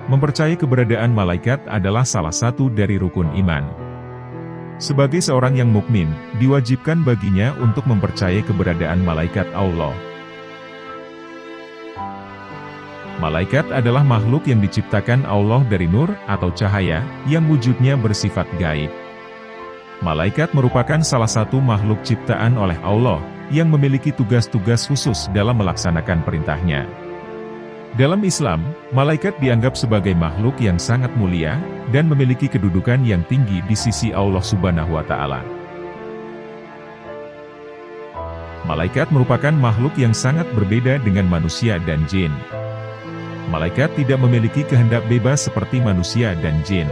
Mempercayai keberadaan malaikat adalah salah satu dari rukun iman. Sebagai seorang yang mukmin, diwajibkan baginya untuk mempercayai keberadaan malaikat Allah. Malaikat adalah makhluk yang diciptakan Allah dari nur atau cahaya, yang wujudnya bersifat gaib. Malaikat merupakan salah satu makhluk ciptaan oleh Allah, yang memiliki tugas-tugas khusus dalam melaksanakan perintahnya. Dalam Islam, malaikat dianggap sebagai makhluk yang sangat mulia, dan memiliki kedudukan yang tinggi di sisi Allah Subhanahu wa Ta'ala. Malaikat merupakan makhluk yang sangat berbeda dengan manusia dan jin. Malaikat tidak memiliki kehendak bebas seperti manusia dan jin.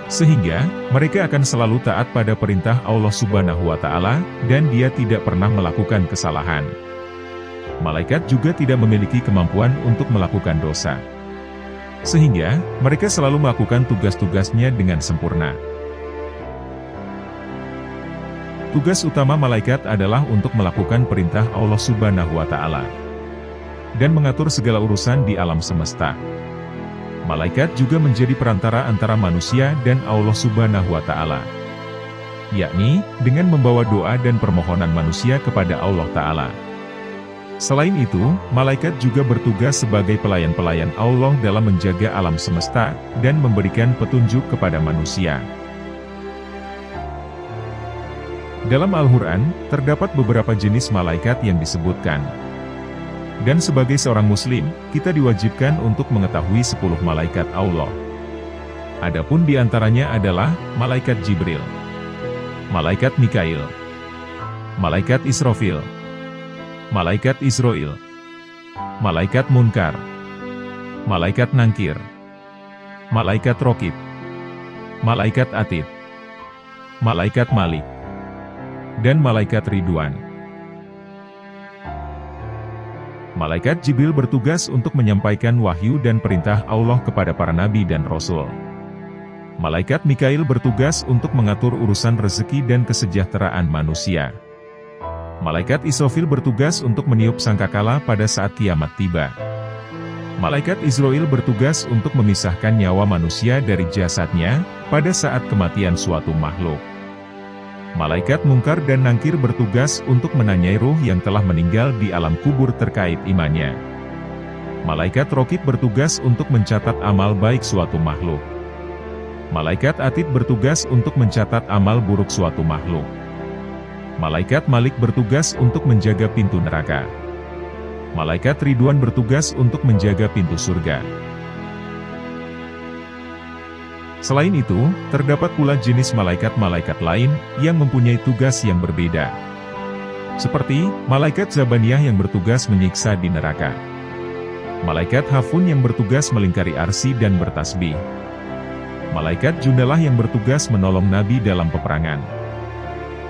Sehingga, mereka akan selalu taat pada perintah Allah Subhanahu wa Ta'ala, dan dia tidak pernah melakukan kesalahan. Malaikat juga tidak memiliki kemampuan untuk melakukan dosa. Sehingga, mereka selalu melakukan tugas-tugasnya dengan sempurna. Tugas utama malaikat adalah untuk melakukan perintah Allah Subhanahu wa Ta'ala dan mengatur segala urusan di alam semesta. Malaikat juga menjadi perantara antara manusia dan Allah Subhanahu wa Ta'ala, yakni dengan membawa doa dan permohonan manusia kepada Allah Ta'ala. Selain itu, malaikat juga bertugas sebagai pelayan-pelayan Allah dalam menjaga alam semesta dan memberikan petunjuk kepada manusia. Dalam Al-Quran, terdapat beberapa jenis malaikat yang disebutkan. Dan sebagai seorang muslim, kita diwajibkan untuk mengetahui 10 malaikat Allah. Adapun di antaranya adalah malaikat Jibril, malaikat Mikail, malaikat Israfil, malaikat Israel, malaikat Munkar, Malaikat Nangkir, Malaikat Rokib, Malaikat Atid, Malaikat Malik, dan Malaikat Ridwan. Malaikat Jibril bertugas untuk menyampaikan wahyu dan perintah Allah kepada para nabi dan rasul. Malaikat Mikail bertugas untuk mengatur urusan rezeki dan kesejahteraan manusia. Malaikat Israfil bertugas untuk meniup sangkakala pada saat kiamat tiba. Malaikat Israil bertugas untuk memisahkan nyawa manusia dari jasadnya pada saat kematian suatu makhluk. Malaikat Mungkar dan Nangkir bertugas untuk menanyai ruh yang telah meninggal di alam kubur terkait imannya. Malaikat Rokib bertugas untuk mencatat amal baik suatu makhluk. Malaikat Atid bertugas untuk mencatat amal buruk suatu makhluk. Malaikat Malik bertugas untuk menjaga pintu neraka. Malaikat Ridwan bertugas untuk menjaga pintu surga. Selain itu, terdapat pula jenis malaikat-malaikat lain yang mempunyai tugas yang berbeda. Seperti, Malaikat Zabaniyah yang bertugas menyiksa di neraka. Malaikat Hafun yang bertugas melingkari arsy dan bertasbih. Malaikat Jundalah yang bertugas menolong Nabi dalam peperangan.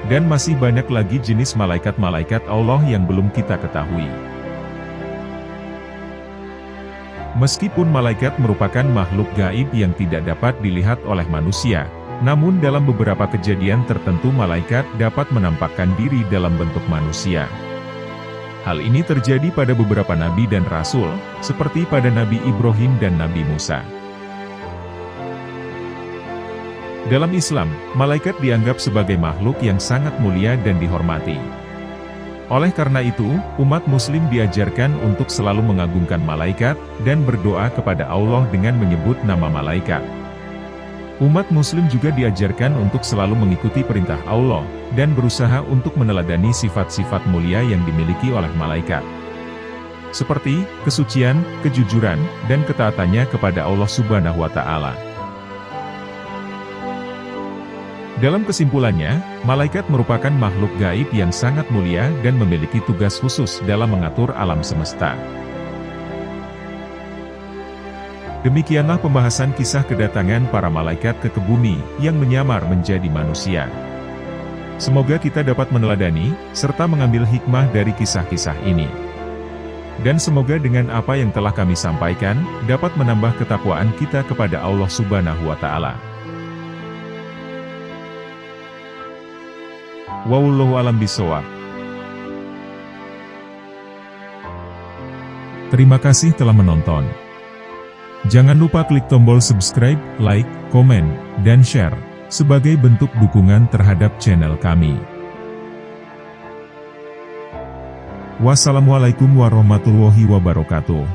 Dan masih banyak lagi jenis malaikat-malaikat Allah yang belum kita ketahui. Meskipun malaikat merupakan makhluk gaib yang tidak dapat dilihat oleh manusia, namun dalam beberapa kejadian tertentu malaikat dapat menampakkan diri dalam bentuk manusia. Hal ini terjadi pada beberapa nabi dan rasul, seperti pada Nabi Ibrahim dan Nabi Musa. Dalam Islam, malaikat dianggap sebagai makhluk yang sangat mulia dan dihormati. Oleh karena itu, umat muslim diajarkan untuk selalu mengagungkan malaikat, dan berdoa kepada Allah dengan menyebut nama malaikat. Umat muslim juga diajarkan untuk selalu mengikuti perintah Allah, dan berusaha untuk meneladani sifat-sifat mulia yang dimiliki oleh malaikat. Seperti, kesucian, kejujuran, dan ketaatannya kepada Allah Subhanahu wa Ta'ala. Dalam kesimpulannya, malaikat merupakan makhluk gaib yang sangat mulia dan memiliki tugas khusus dalam mengatur alam semesta. Demikianlah pembahasan kisah kedatangan para malaikat ke bumi yang menyamar menjadi manusia. Semoga kita dapat meneladani, serta mengambil hikmah dari kisah-kisah ini. Dan semoga dengan apa yang telah kami sampaikan, dapat menambah ketakwaan kita kepada Allah Subhanahu wa Ta'ala. Wallahu a'lam bishawab. Terima kasih telah menonton. Jangan lupa klik tombol subscribe, like, komen, dan share, sebagai bentuk dukungan terhadap channel kami. Wassalamualaikum warahmatullahi wabarakatuh.